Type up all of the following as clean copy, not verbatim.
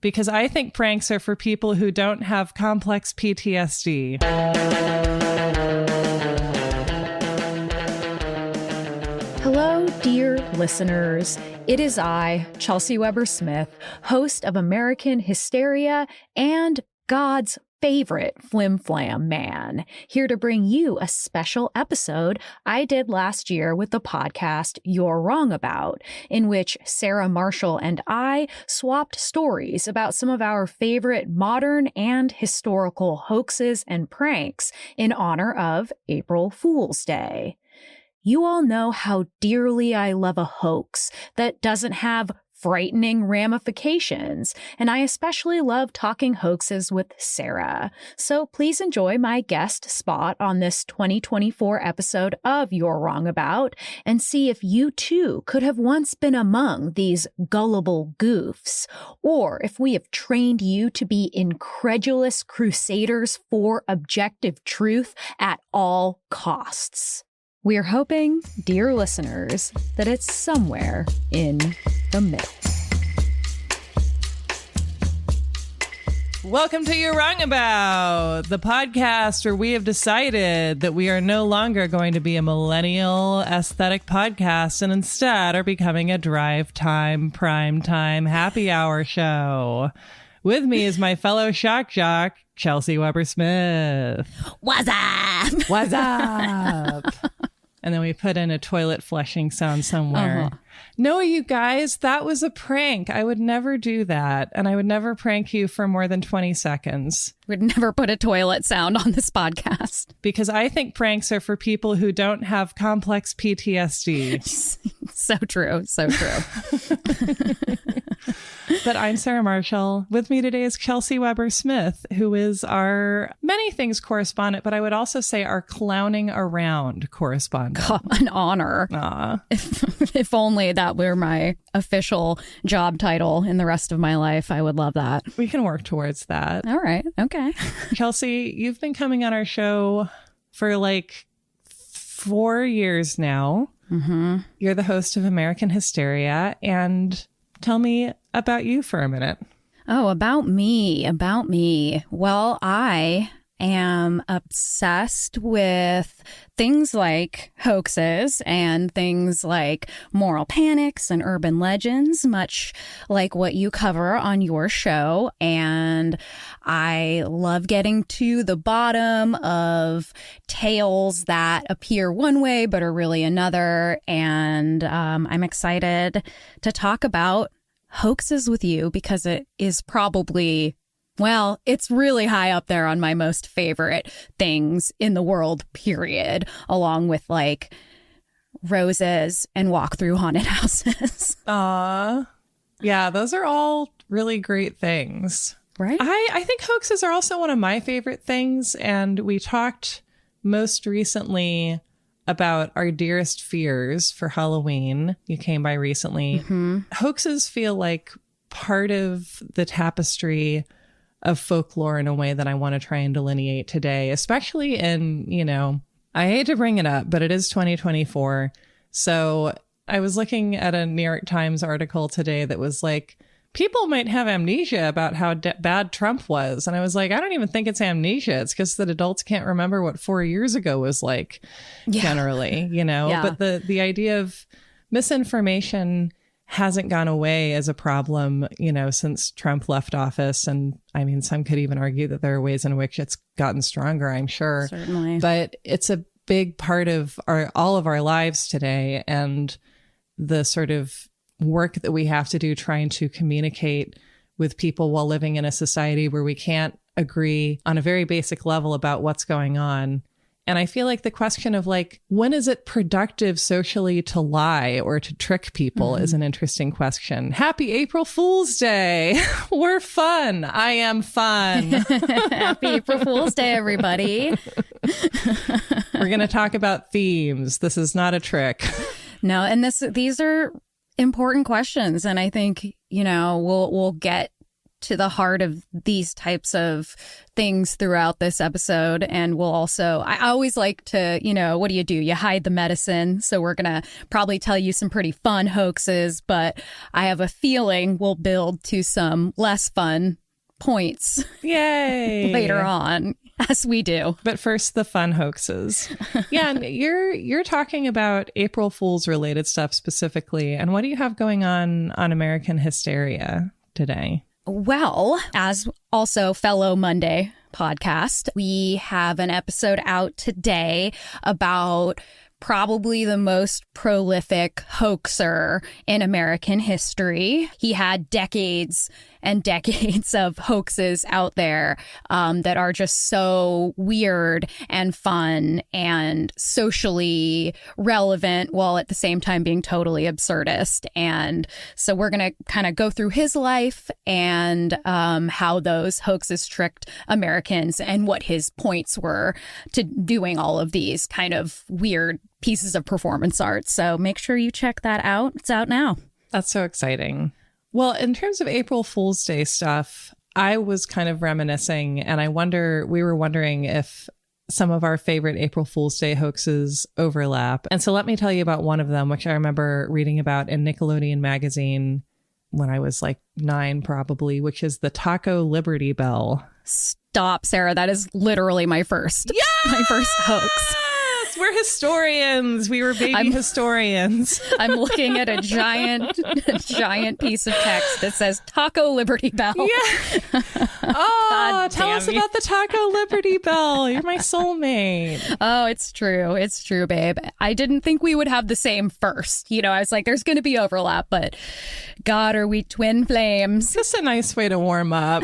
because I think pranks are for people who don't have complex PTSD. Hello, dear listeners. It is I, Chelsey Weber-Smith, host of American Hysteria and God's favorite Flim Flam man, here to bring you a special episode I did last year with the podcast You're Wrong About, in which Sarah Marshall and I swapped stories about some of our favorite modern and historical hoaxes and pranks in honor of April Fool's Day. You all know how dearly I love a hoax that doesn't have frightening ramifications, and I especially love talking hoaxes with Sarah. So please enjoy my guest spot on this 2024 episode of You're Wrong About, and see if you too could have once been among these gullible goofs, or if we have trained you to be incredulous crusaders for objective truth at all costs. We're hoping, dear listeners, that it's somewhere in the middle. Welcome to You're Wrong About, the podcast where we have decided that we are no longer going to be a millennial aesthetic podcast and instead are becoming a drive time, prime time, happy hour show. With me is my fellow shock jock, Chelsey Weber-Smith. What's up? What's up? And then we put in a toilet flushing sound somewhere. No, you guys, that was a prank. I would never do that. And I would never prank you for more than 20 seconds. We'd never put a toilet sound on this podcast. Because I think pranks are for people who don't have complex PTSD. So true. So true. But I'm Sarah Marshall. With me today is Chelsey Weber-Smith, who is our many things correspondent, but I would also say our clowning around correspondent. God, an honor. If only that were my official job title in the rest of my life, I would love that. We can work towards that. All right. Okay. Chelsey, you've been coming on our show for like 4 years now. Mm-hmm. You're the host of American Hysteria, and tell me about you for a minute. Oh, about me. Well, I am obsessed with things like hoaxes and things like moral panics and urban legends, much like what you cover on your show. And I love getting to the bottom of tales that appear one way but are really another. And I'm excited to talk about hoaxes with you because it is probably, well, it's really high up there on my most favorite things in the world, period, along with like roses and walk through haunted houses. Yeah, those are all really great things. Right? I think hoaxes are also one of my favorite things. And we talked most recently about our dearest fears for Halloween. You came by recently. Mm-hmm. Hoaxes feel like part of the tapestry of folklore in a way that I want to try and delineate today, especially in, I hate to bring it up, but it is 2024. So I was looking at a New York Times article today that was like, people might have amnesia about how bad Trump was. And I was like, I don't even think it's amnesia. It's just that adults can't remember what 4 years ago was like, generally, Yeah. But the idea of misinformation hasn't gone away as a problem, since Trump left office. And I mean, some could even argue that there are ways in which it's gotten stronger, I'm sure. Certainly. But it's a big part of all of our lives today. And the sort of work that we have to do trying to communicate with people while living in a society where we can't agree on a very basic level about what's going on. And I feel like the question of like, when is it productive socially to lie or to trick people is an interesting question. Happy April Fool's Day. We're fun. I am fun. Happy April Fool's Day, everybody. We're going to talk about themes. This is not a trick. No, and these are important questions. And I think, we'll get to the heart of these types of things throughout this episode. And we'll also, I always like to, what do? You hide the medicine. So we're going to probably tell you some pretty fun hoaxes, but I have a feeling we'll build to some less fun points. Yay! Later on, as we do. But first, the fun hoaxes. Yeah, and you're talking about April Fool's related stuff specifically. And what do you have going on American Hysteria today? Well, as also fellow Monday podcast, we have an episode out today about probably the most prolific hoaxer in American history. He had decades and decades of hoaxes out there that are just so weird and fun and socially relevant while at the same time being totally absurdist. And so we're going to kind of go through his life and how those hoaxes tricked Americans and what his points were to doing all of these kind of weird pieces of performance art. So make sure you check that out. It's out now. That's so exciting. Well, in terms of April Fool's Day stuff, I was kind of reminiscing, and we were wondering if some of our favorite April Fool's Day hoaxes overlap. And so let me tell you about one of them, which I remember reading about in Nickelodeon magazine when I was like 9, probably, which is the Taco Liberty Bell. Stop, Sarah. That is literally my first hoax. We're historians. We were baby historians. I'm looking at a giant piece of text that says Taco Liberty Bell. Yeah. Oh, tell us about the Taco Liberty Bell. You're my soulmate. Oh, it's true. It's true, babe. I didn't think we would have the same first. I was like, there's going to be overlap, but God, are we twin flames? This is a nice way to warm up.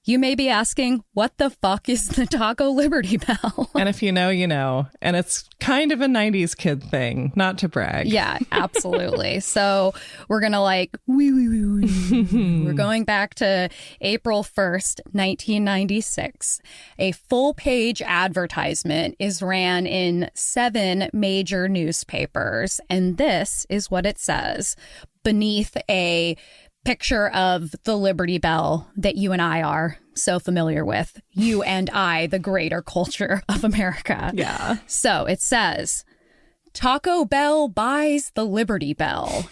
You may be asking, what the fuck is the Taco Liberty Bell? And if you know, you know. And it's kind of a 90s kid thing, not to brag. Yeah, absolutely. So we're going to we're going back to April 1st, 1996. A full-page advertisement is ran in 7 major newspapers. And this is what it says beneath a picture of the Liberty Bell that you and I are so familiar with. You and I, the greater culture of America. Yeah. So it says, Taco Bell buys the Liberty Bell.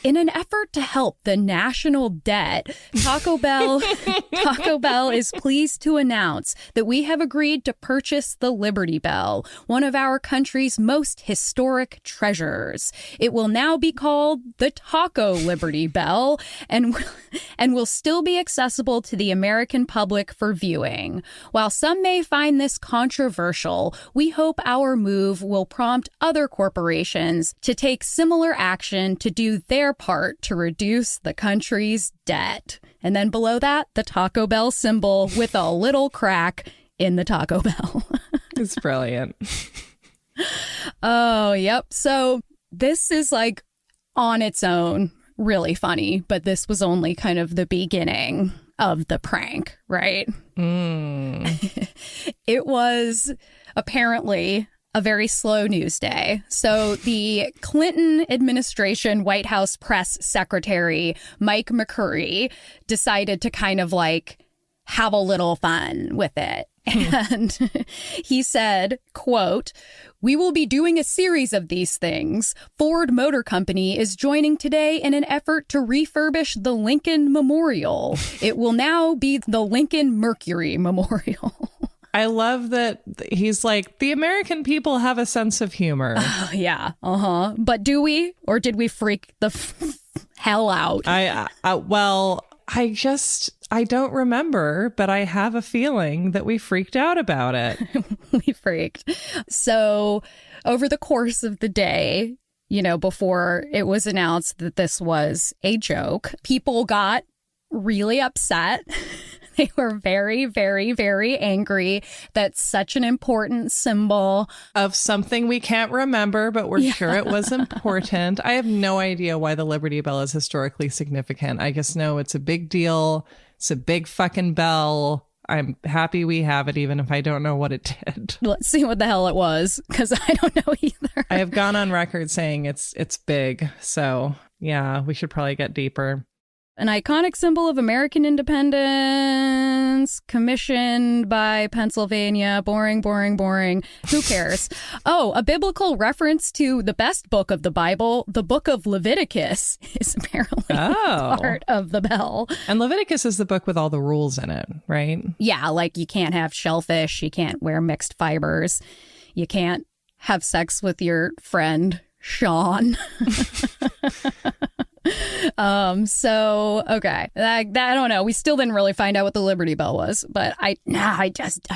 In an effort to help the national debt, Taco Bell is pleased to announce that we have agreed to purchase the Liberty Bell, one of our country's most historic treasures. It will now be called the Taco Liberty Bell and will still be accessible to the American public for viewing. While some may find this controversial, we hope our move will prompt other corporations to take similar action to do their part to reduce the country's debt. And then below that, the Taco Bell symbol with a little crack in the Taco Bell. It's brilliant. Oh, yep. So this is on its own really funny, but this was only kind of the beginning of the prank, right? It was apparently a very slow news day. So the Clinton administration White House press secretary, Mike McCurry, decided to kind of have a little fun with it. And he said, quote, "We will be doing a series of these things. Ford Motor Company is joining today in an effort to refurbish the Lincoln Memorial. It will now be the Lincoln Mercury Memorial." I love that he's like, the American people have a sense of humor. Yeah. But do we? Or did we freak the hell out? I don't remember, but I have a feeling that we freaked out about it. We freaked. So over the course of the day, before it was announced that this was a joke, people got really upset. They were very, very, very angry that such an important symbol of something we can't remember, but we're sure it was important. I have no idea why the Liberty Bell is historically significant. I just know it's a big deal. It's a big fucking bell. I'm happy we have it, even if I don't know what it did. Let's see what the hell it was, because I don't know either. I have gone on record saying it's big. So yeah, we should probably get deeper. An iconic symbol of American independence, commissioned by Pennsylvania. Boring, boring, boring. Who cares? Oh, a biblical reference to the best book of the Bible, the book of Leviticus, is apparently part of the bell. And Leviticus is the book with all the rules in it, right? Yeah, like you can't have shellfish, you can't wear mixed fibers, you can't have sex with your friend, Sean. Okay. I don't know. We still didn't really find out what the Liberty Bell was, but I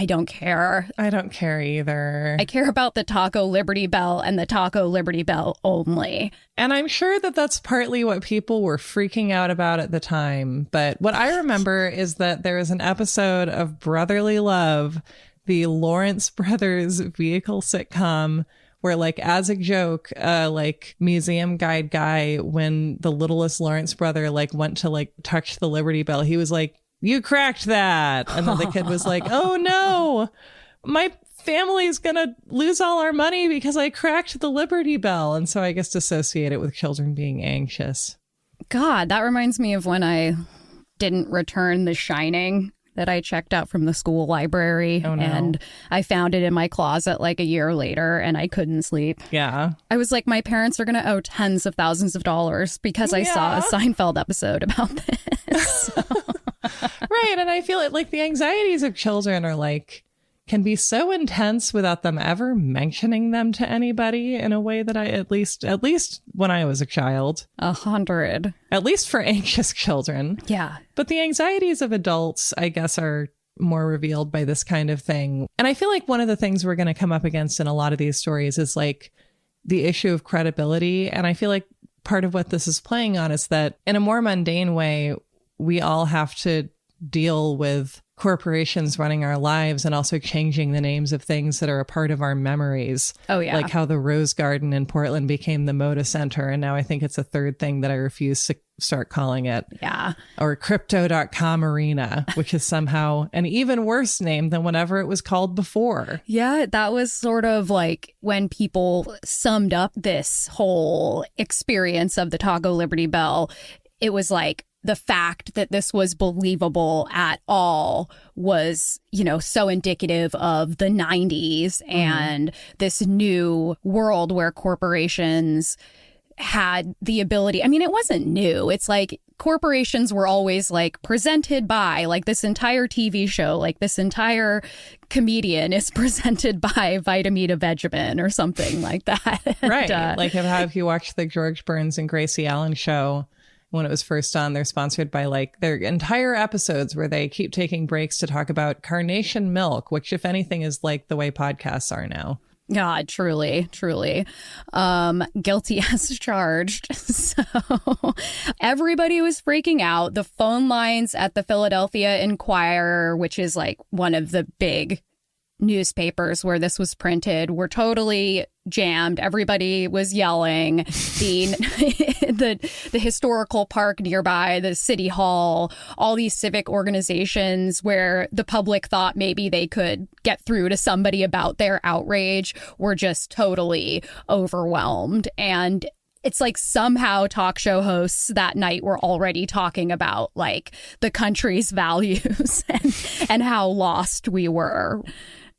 don't care. I don't care either. I care about the Taco Liberty Bell and the Taco Liberty Bell only. And I'm sure that that's partly what people were freaking out about at the time. But what I remember is that there was an episode of Brotherly Love, the Lawrence Brothers vehicle sitcom, where, like, as a joke, like, museum guide guy, when the littlest Lawrence brother, like, went to, like, touch the Liberty Bell, he was like, "You cracked that." And then the kid was like, "Oh no, my family's gonna lose all our money because I cracked the Liberty Bell." And so I guess associate it with children being anxious. God, that reminds me of when I didn't return The Shining that I checked out from the school library. Oh, no. And I found it in my closet like a year later and I couldn't sleep. Yeah. I was like, my parents are going to owe tens of thousands of dollars because I saw a Seinfeld episode about this. Right. And I feel like the anxieties of children are like, can be so intense without them ever mentioning them to anybody in a way that I, at least when I was a child. 100. At least for anxious children. Yeah. But the anxieties of adults, I guess, are more revealed by this kind of thing. And I feel like one of the things we're going to come up against in a lot of these stories is like the issue of credibility. And I feel like part of what this is playing on is that in a more mundane way, we all have to deal with corporations running our lives and also changing the names of things that are a part of our memories. Oh, yeah. Like how the Rose Garden in Portland became the Moda Center. And now I think it's a third thing that I refuse to start calling it. Yeah. Or Crypto.com Arena, which is somehow an even worse name than whatever it was called before. Yeah, that was sort of like when people summed up this whole experience of the Taco Liberty Bell. It was like, the fact that this was believable at all was, so indicative of the 90s and this new world where corporations had the ability. I mean, it wasn't new. It's like corporations were always like presented by, like, this entire TV show, like this entire comedian is presented by Vitamita Vegemin or something like that. Right. Like have you watched the George Burns and Gracie Allen show? When it was first on, they're sponsored by like their entire episodes where they keep taking breaks to talk about carnation milk, which, if anything, is like the way podcasts are now. God, truly, truly. Guilty as charged. So everybody was freaking out. The phone lines at the Philadelphia Inquirer, which is like one of the big newspapers where this was printed, were totally jammed. Everybody was yelling. The historical park nearby, the city hall, all these civic organizations where the public thought maybe they could get through to somebody about their outrage were just totally overwhelmed. And it's like somehow talk show hosts that night were already talking about like the country's values and how lost we were.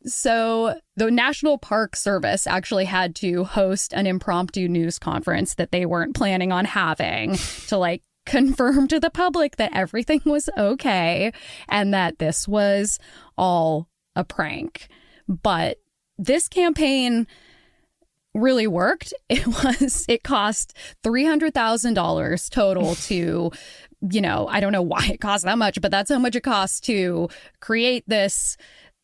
So the National Park Service actually had to host an impromptu news conference that they weren't planning on having to like confirm to the public that everything was okay and that this was all a prank. But this campaign really worked. It cost $300,000 total to, I don't know why it cost that much, but that's how much it costs to create this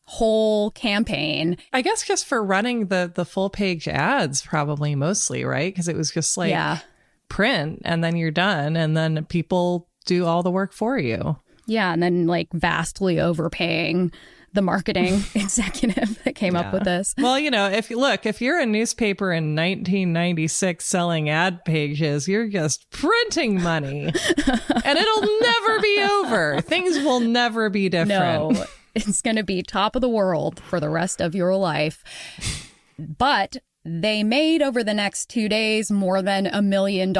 whole campaign. I guess just for running the full page ads, probably mostly, right? Because it was just like print and then you're done and then people do all the work for you. Yeah. And then like vastly overpaying the marketing executive that came up with this. Well, if you're a newspaper in 1996 selling ad pages, you're just printing money and it'll never be over. Things will never be different. No. It's going to be top of the world for the rest of your life. But they made over the next 2 days more than $1 million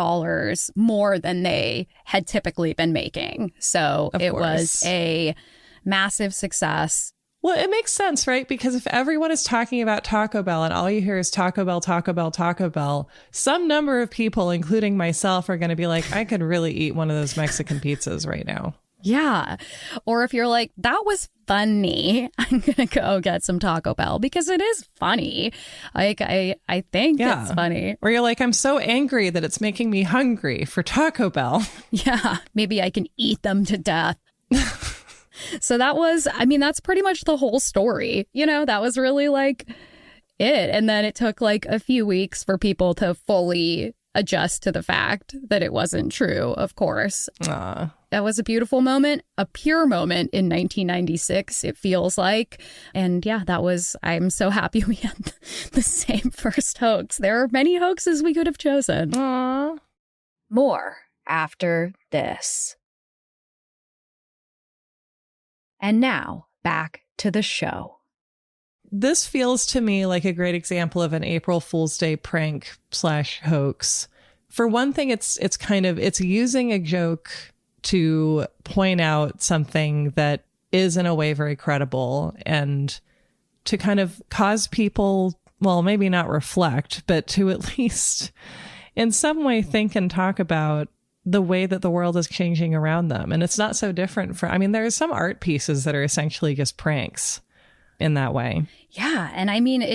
more than they had typically been making. So it was a massive success. Well, it makes sense, right? Because if everyone is talking about Taco Bell and all you hear is Taco Bell, Taco Bell, Taco Bell, some number of people, including myself, are going to be like, I could really eat one of those Mexican pizzas right now. Yeah. Or if you're like, that was funny, I'm going to go get some Taco Bell because it is funny. Like, I think it's funny. Or you're like, I'm so angry that it's making me hungry for Taco Bell. Yeah. Maybe I can eat them to death. So that was, I mean, that's pretty much the whole story. You know, that was really like it. And then it took like a few weeks for people to fully adjust to the fact that it wasn't true, of course. That was a beautiful moment, a pure moment in 1996, it feels like. And yeah, I'm so happy we had the same first hoax. There are many hoaxes we could have chosen. Aww. More after this. And now, back to the show. This feels to me like a great example of an April Fool's Day prank / hoax. For one thing, it's using a joke to point out something that is in a way very credible and to kind of cause people, well, maybe not reflect, but to at least in some way think and talk about the way that the world is changing around them. And it's not so different there are some art pieces that are essentially just pranks in that way. Yeah. And I mean,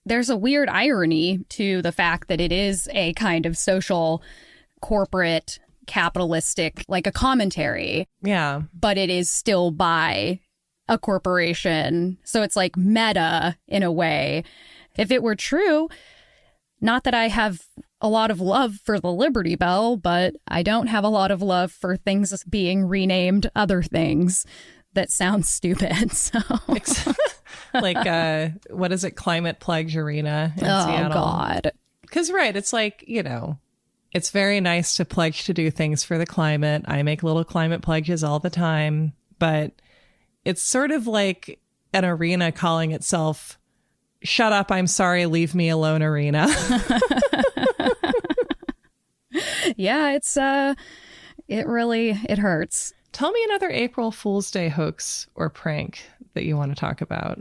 there's a weird irony to the fact that it is a kind of social, corporate, capitalistic, like a commentary. Yeah. But it is still by a corporation. So it's like meta in a way. If it were true, not that I have a lot of love for the Liberty Bell, but I don't have a lot of love for things being renamed other things that sound stupid. So like, what is it? Climate Pledge Arena in Seattle. Oh, God. Because, right, it's like, it's very nice to pledge to do things for the climate. I make little climate pledges all the time, but it's sort of like an arena calling itself Shut Up, I'm Sorry, Leave Me Alone Arena. Yeah, it hurts. Tell me another April Fool's Day hoax or prank that you want to talk about.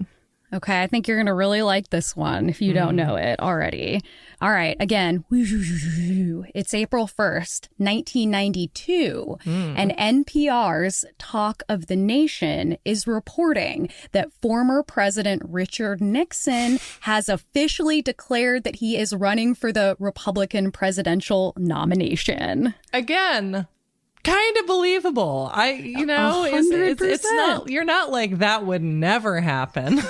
Okay, I think you're going to really like this one if you don't know it already. All right, again, it's April 1st, 1992, and NPR's Talk of the Nation is reporting that former President Richard Nixon has officially declared that he is running for the Republican presidential nomination. Again, kind of believable. It's not, you're not like that would never happen.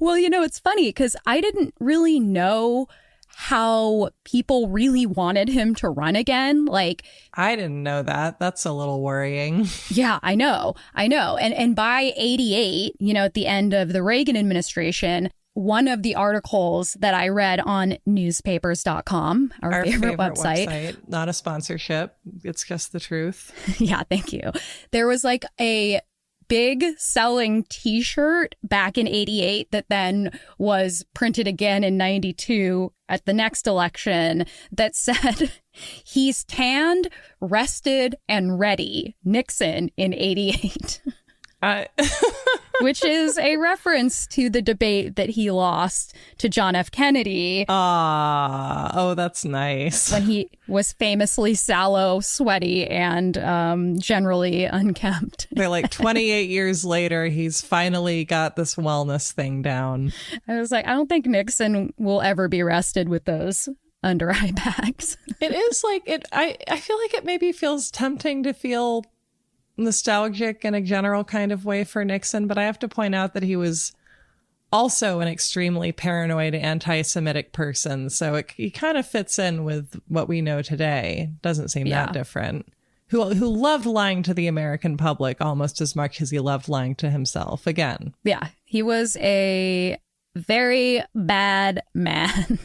Well, it's funny because I didn't really know how people really wanted him to run again. Like, I didn't know that. That's a little worrying. Yeah, I know. And by 88, at the end of the Reagan administration, one of the articles that I read on newspapers.com, our favorite website. Not a sponsorship. It's just the truth. Yeah, thank you. There was like a big selling T-shirt back in 88 that then was printed again in 92 at the next election that said, "He's tanned, rested, and ready. Nixon in 88. Which is a reference to the debate that he lost to John F. Kennedy. Oh, that's nice. When he was famously sallow, sweaty, and generally unkempt. They're like 28 years later, he's finally got this wellness thing down. I was like, I don't think Nixon will ever be rested with those under eye bags. It is like it. I feel like it maybe feels tempting to feel nostalgic in a general kind of way for Nixon, but I have to point out that he was also an extremely paranoid anti-Semitic person, so he kind of fits in with what we know today. Doesn't seem that different. Who loved lying to the American public almost as much as he loved lying to himself. Again, yeah, he was a very bad man.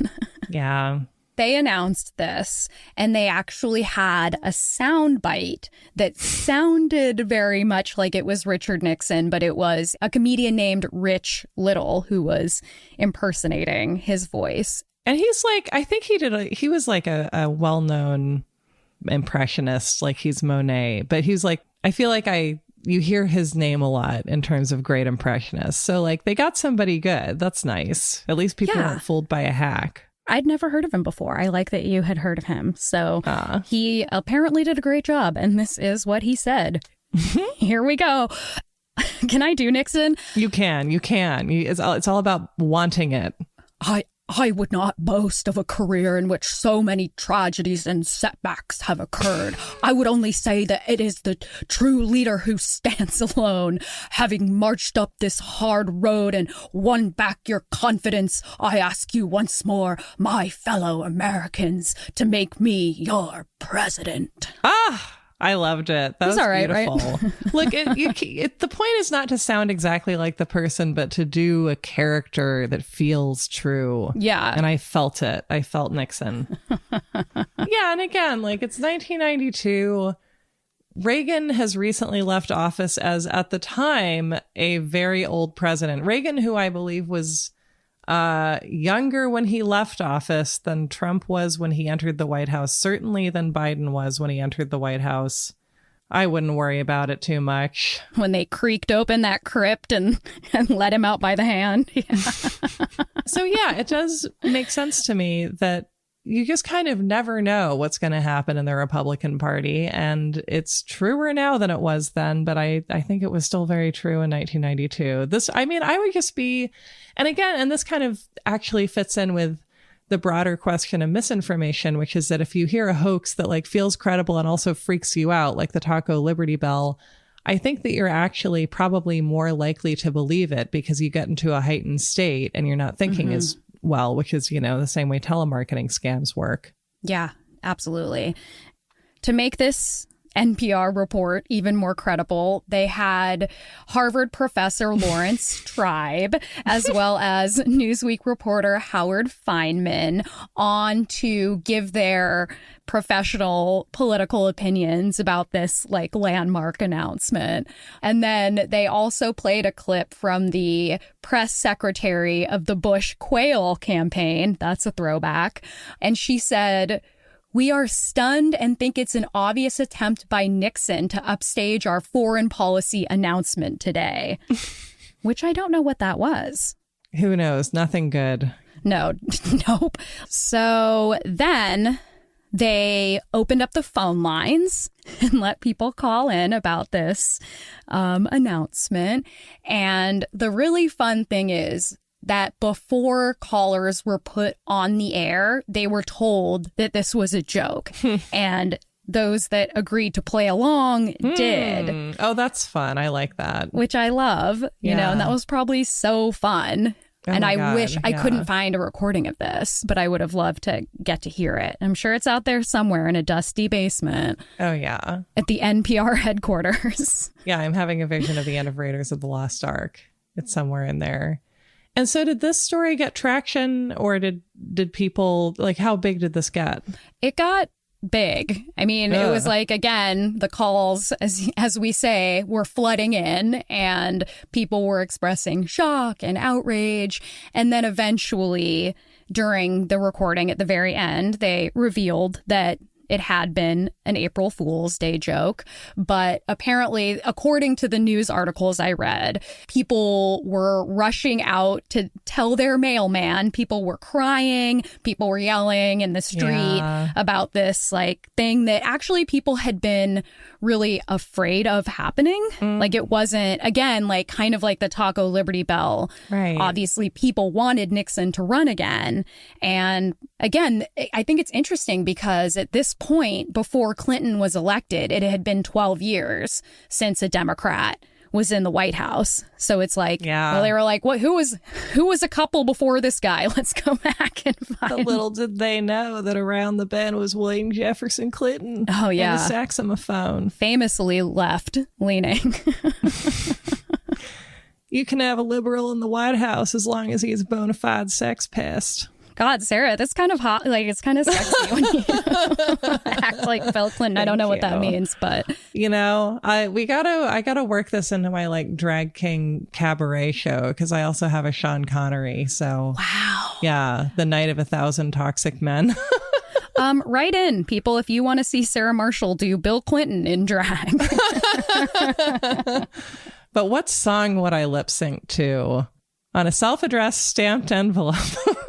Yeah. they announced this, and they actually had a soundbite that sounded very much like it was Richard Nixon, but it was a comedian named Rich Little who was impersonating his voice. And he's like, I think he was like a well-known impressionist, like he's Monet, but he's like, I feel like you hear his name a lot in terms of great impressionists. So like they got somebody good. That's nice. At least people weren't fooled by a hack. I'd never heard of him before. I like that you had heard of him. So he apparently did a great job. And this is what he said. Here we go. Can I do Nixon? You can. It's all about wanting it. I would not boast of a career in which so many tragedies and setbacks have occurred. I would only say that it is the true leader who stands alone. Having marched up this hard road and won back your confidence, I ask you once more, my fellow Americans, to make me your president. I loved it. That was all right, beautiful. right? Look, the point is not to sound exactly like the person, but to do a character that feels true. Yeah. And I felt it. I felt Nixon. Yeah. And again, like it's 1992. Reagan has recently left office as, at the time, a very old president. Reagan, who I believe was younger when he left office than Trump was when he entered the White House, certainly than Biden was when he entered the White House. I wouldn't worry about it too much. When they creaked open that crypt and let him out by the hand. Yeah. So yeah, it does make sense to me that you just kind of never know what's going to happen in the Republican Party. And it's truer now than it was then, but I think it was still very true in 1992. I would just be, and again, and this kind of actually fits in with the broader question of misinformation, which is that if you hear a hoax that like feels credible and also freaks you out, like the Taco Liberty Bell, I think that you're actually probably more likely to believe it because you get into a heightened state and you're not thinking as well, which is, the same way telemarketing scams work. Yeah, absolutely. To make this NPR report even more credible, they had Harvard professor Lawrence Tribe, as well as Newsweek reporter Howard Feynman, on to give their professional political opinions about this like landmark announcement. And then they also played a clip from the press secretary of the Bush Quayle campaign. That's a throwback. And she said, "We are stunned and think it's an obvious attempt by Nixon to upstage our foreign policy announcement today." Which I don't know what that was. Who knows? Nothing good. No, nope. So then they opened up the phone lines and let people call in about this announcement. And the really fun thing is that before callers were put on the air, they were told that this was a joke. And those that agreed to play along did. Oh, that's fun. I like that. Which I love, you know, and that was probably so fun. Oh and I God, wish I couldn't find a recording of this, but I would have loved to get to hear it. I'm sure it's out there somewhere in a dusty basement. Oh, yeah. At the NPR headquarters. Yeah, I'm having a vision of the end of Raiders of the Lost Ark. It's somewhere in there. And so did this story get traction, or did people, like, how big did this get? It got big. I mean, it was like, again, the calls, as we say, were flooding in and people were expressing shock and outrage. And then eventually, during the recording at the very end, they revealed that it had been an April Fool's Day joke. But apparently, according to the news articles I read, people were rushing out to tell their mailman. People were crying. People were yelling in the street about this like thing that actually people had been really afraid of happening. Like it wasn't, again, like kind of like the Taco Liberty Bell. Right. Obviously, people wanted Nixon to run again. And again, I think it's interesting because at this point, before Clinton was elected, it had been 12 years since a Democrat was in the White House. So it's like, well, they were like, what? Who was a couple before this guy? Let's go back and find. Little did they know that around the bend was William Jefferson Clinton. Oh, yeah. And a saxophone. Famously left leaning. You can have a liberal in the White House as long as he's a bona fide sex pest. God, Sarah, that's kind of hot. Like, it's kind of sexy when you act like Bill Clinton. I don't know what that means, but I gotta work this into my like drag king cabaret show because I also have a Sean Connery. So wow, yeah, the Night of 1,000 Toxic Men. Write in, people, if you want to see Sarah Marshall do Bill Clinton in drag. But what song would I lip sync to? On a self-addressed stamped envelope.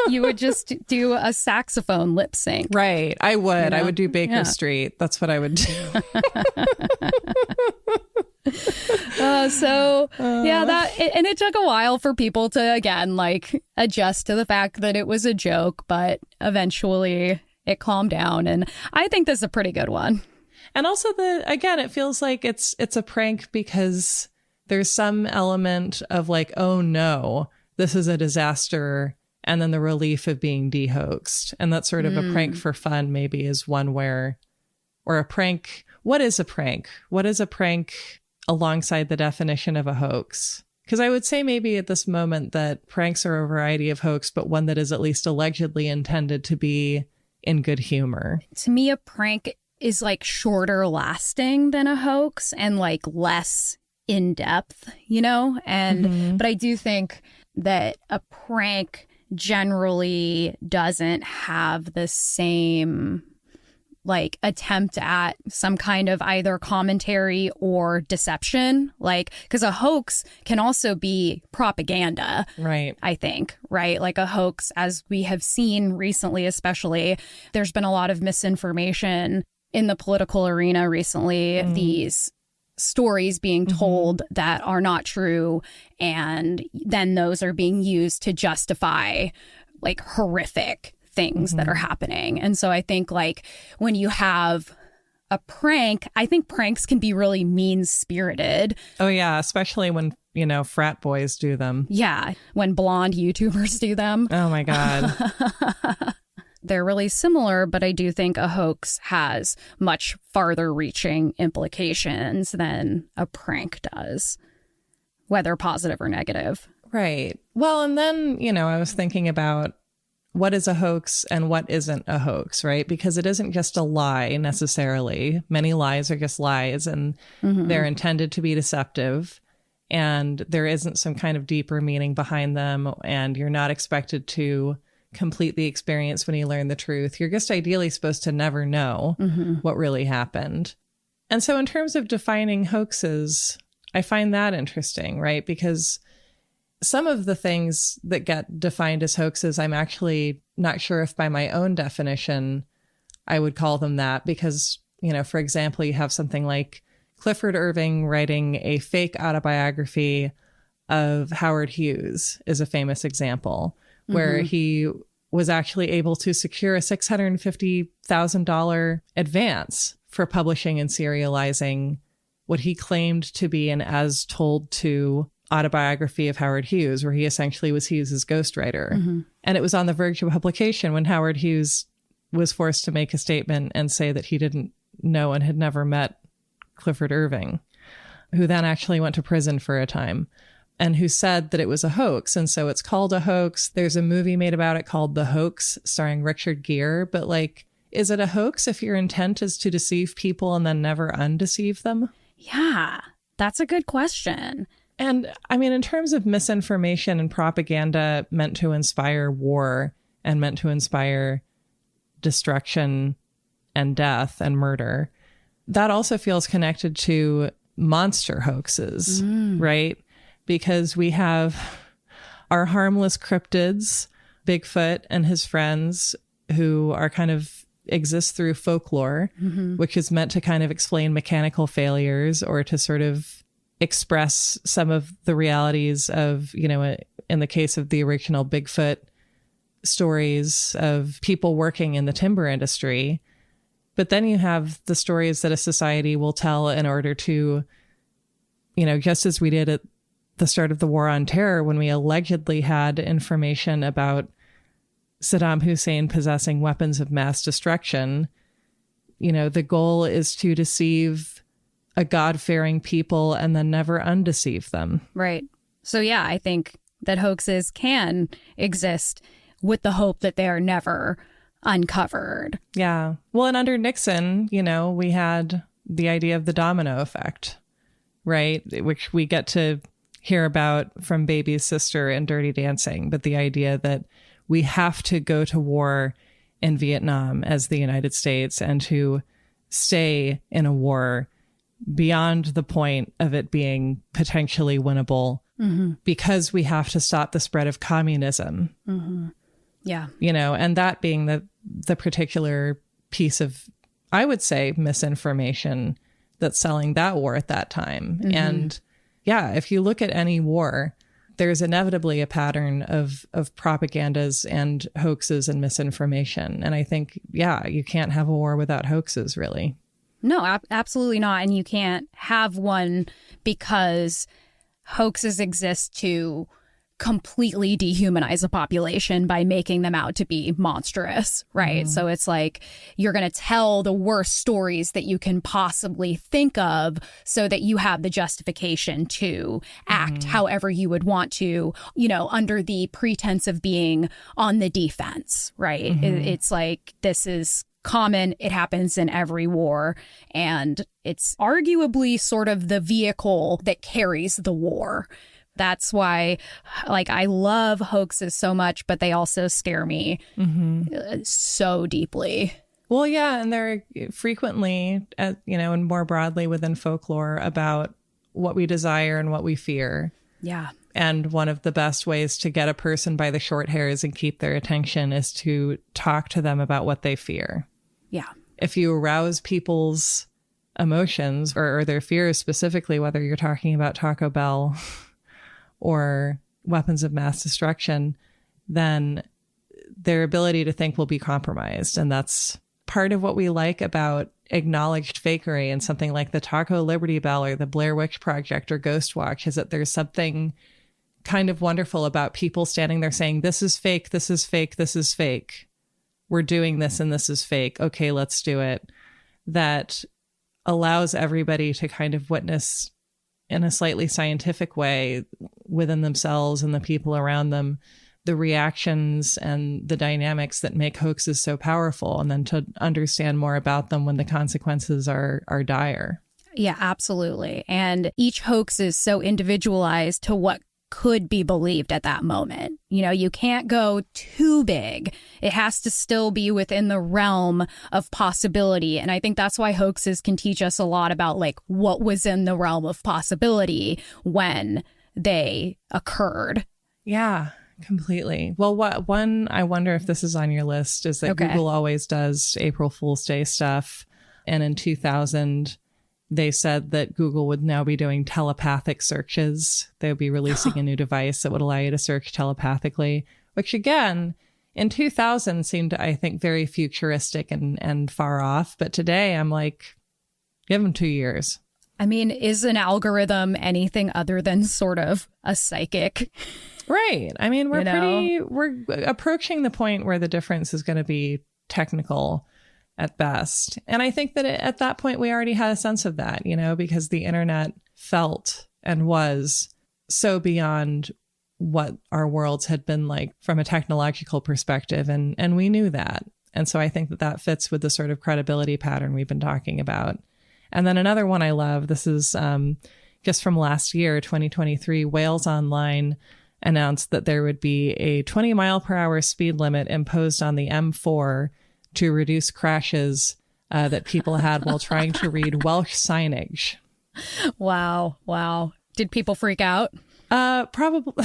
You would just do a saxophone lip sync. Right. I would. I would do Baker Street. That's what I would do. And it took a while for people to, again, like adjust to the fact that it was a joke, but eventually it calmed down. And I think this is a pretty good one. And also it feels like it's a prank because there's some element of like, oh no, this is a disaster. And then the relief of being de-hoaxed. And that's sort of a prank for fun, maybe, is one where, or a prank. What is a prank? What is a prank alongside the definition of a hoax? Because I would say maybe at this moment that pranks are a variety of hoax, but one that is at least allegedly intended to be in good humor. To me, a prank is like shorter lasting than a hoax and like less in depth, but I do think that a prank generally doesn't have the same like attempt at some kind of either commentary or deception, like, because a hoax can also be propaganda, right? I think, right? Like a hoax, as we have seen recently, especially, there's been a lot of misinformation in the political arena recently. These stories being told that are not true, and then those are being used to justify like horrific things that are happening. And so I think like when you have a prank, I think pranks can be really mean-spirited. Oh yeah, especially when frat boys do them. Yeah, when blonde YouTubers do them. Oh my God. They're really similar, but I do think a hoax has much farther reaching implications than a prank does, whether positive or negative. Right. Well, and then, I was thinking about what is a hoax and what isn't a hoax, right? Because it isn't just a lie necessarily. Many lies are just lies, and they're intended to be deceptive, and there isn't some kind of deeper meaning behind them, and you're not expected to complete the experience when you learn the truth. You're just ideally supposed to never know what really happened. And so in terms of defining hoaxes, I find that interesting, right? Because some of the things that get defined as hoaxes, I'm actually not sure if by my own definition, I would call them that. Because, for example, you have something like Clifford Irving writing a fake autobiography of Howard Hughes is a famous example, where he was actually able to secure a $650,000 advance for publishing and serializing what he claimed to be an as told to autobiography of Howard Hughes, where he essentially was Hughes's ghostwriter. And it was on the verge of publication when Howard Hughes was forced to make a statement and say that he didn't know and had never met Clifford Irving, who then actually went to prison for a time, and who said that it was a hoax. And so it's called a hoax. There's a movie made about it called The Hoax, starring Richard Gere. But like, is it a hoax if your intent is to deceive people and then never undeceive them? Yeah, that's a good question. And I mean, in terms of misinformation and propaganda meant to inspire war and meant to inspire destruction and death and murder, that also feels connected to monster hoaxes, right? Because we have our harmless cryptids, Bigfoot and his friends, who are kind of exist through folklore, which is meant to kind of explain mechanical failures or to sort of express some of the realities of, in the case of the original Bigfoot stories of people working in the timber industry. But then you have the stories that a society will tell in order to, just as we did at the start of the War on Terror, when we allegedly had information about Saddam Hussein possessing weapons of mass destruction, the goal is to deceive a God-fearing people and then never undeceive them. Right. So yeah, I think that hoaxes can exist with the hope that they are never uncovered. Yeah. Well, and under Nixon, we had the idea of the domino effect, right? Which we get to hear about from Baby's sister in Dirty Dancing. But the idea that we have to go to war in Vietnam as the United States and to stay in a war beyond the point of it being potentially winnable because we have to stop the spread of communism. Yeah. And that being the particular piece of, I would say, misinformation that's selling that war at that time. And yeah, if you look at any war, there's inevitably a pattern of propagandas and hoaxes and misinformation. And I think, yeah, you can't have a war without hoaxes, really. No, absolutely not. And you can't have one because hoaxes exist to completely dehumanize a population by making them out to be monstrous, right? So it's like you're going to tell the worst stories that you can possibly think of so that you have the justification to act however you would want to, under the pretense of being on the defense, right? It's like this is common. It happens in every war. And it's arguably sort of the vehicle that carries the war. That's why, I love hoaxes so much, but they also scare me so deeply. Well, yeah, and they're frequently, and more broadly within folklore about what we desire and what we fear. Yeah. And one of the best ways to get a person by the short hairs and keep their attention is to talk to them about what they fear. Yeah. If you arouse people's emotions or their fears specifically, whether you're talking about Taco Bell or weapons of mass destruction, then their ability to think will be compromised. And that's part of what we like about acknowledged fakery and something like the Taco Liberty Bell or the Blair Witch Project or Ghost Watch, is that there's something kind of wonderful about people standing there saying, this is fake, this is fake, this is fake. We're doing this and this is fake. Okay, let's do it. That allows everybody to kind of witness in a slightly scientific way within themselves and the people around them, the reactions and the dynamics that make hoaxes so powerful, and then to understand more about them when the consequences are dire. Yeah, absolutely. And each hoax is so individualized to what could be believed at that moment. You can't go too big. It has to still be within the realm of possibility. And I think that's why hoaxes can teach us a lot about what was in the realm of possibility when they occurred. Yeah, completely. Well, one, I wonder if this is on your list, is that Google always does April Fool's Day stuff. And in 2000, they said that Google would now be doing telepathic searches. They would be releasing a new device that would allow you to search telepathically, which again, in 2000 seemed, I think, very futuristic and far off. But today I'm like, give them 2 years. I mean, is an algorithm anything other than sort of a psychic? Right. I mean, we're approaching the point where the difference is going to be technical at best. And I think that at that point, we already had a sense of that, because the internet felt and was so beyond what our worlds had been like from a technological perspective. And we knew that. And so I think that fits with the sort of credibility pattern we've been talking about. And then another one I love, this is just from last year, 2023, Wales Online announced that there would be a 20 mile per hour speed limit imposed on the M4 to reduce crashes that people had while trying to read Welsh signage. Wow. Did people freak out? Probably.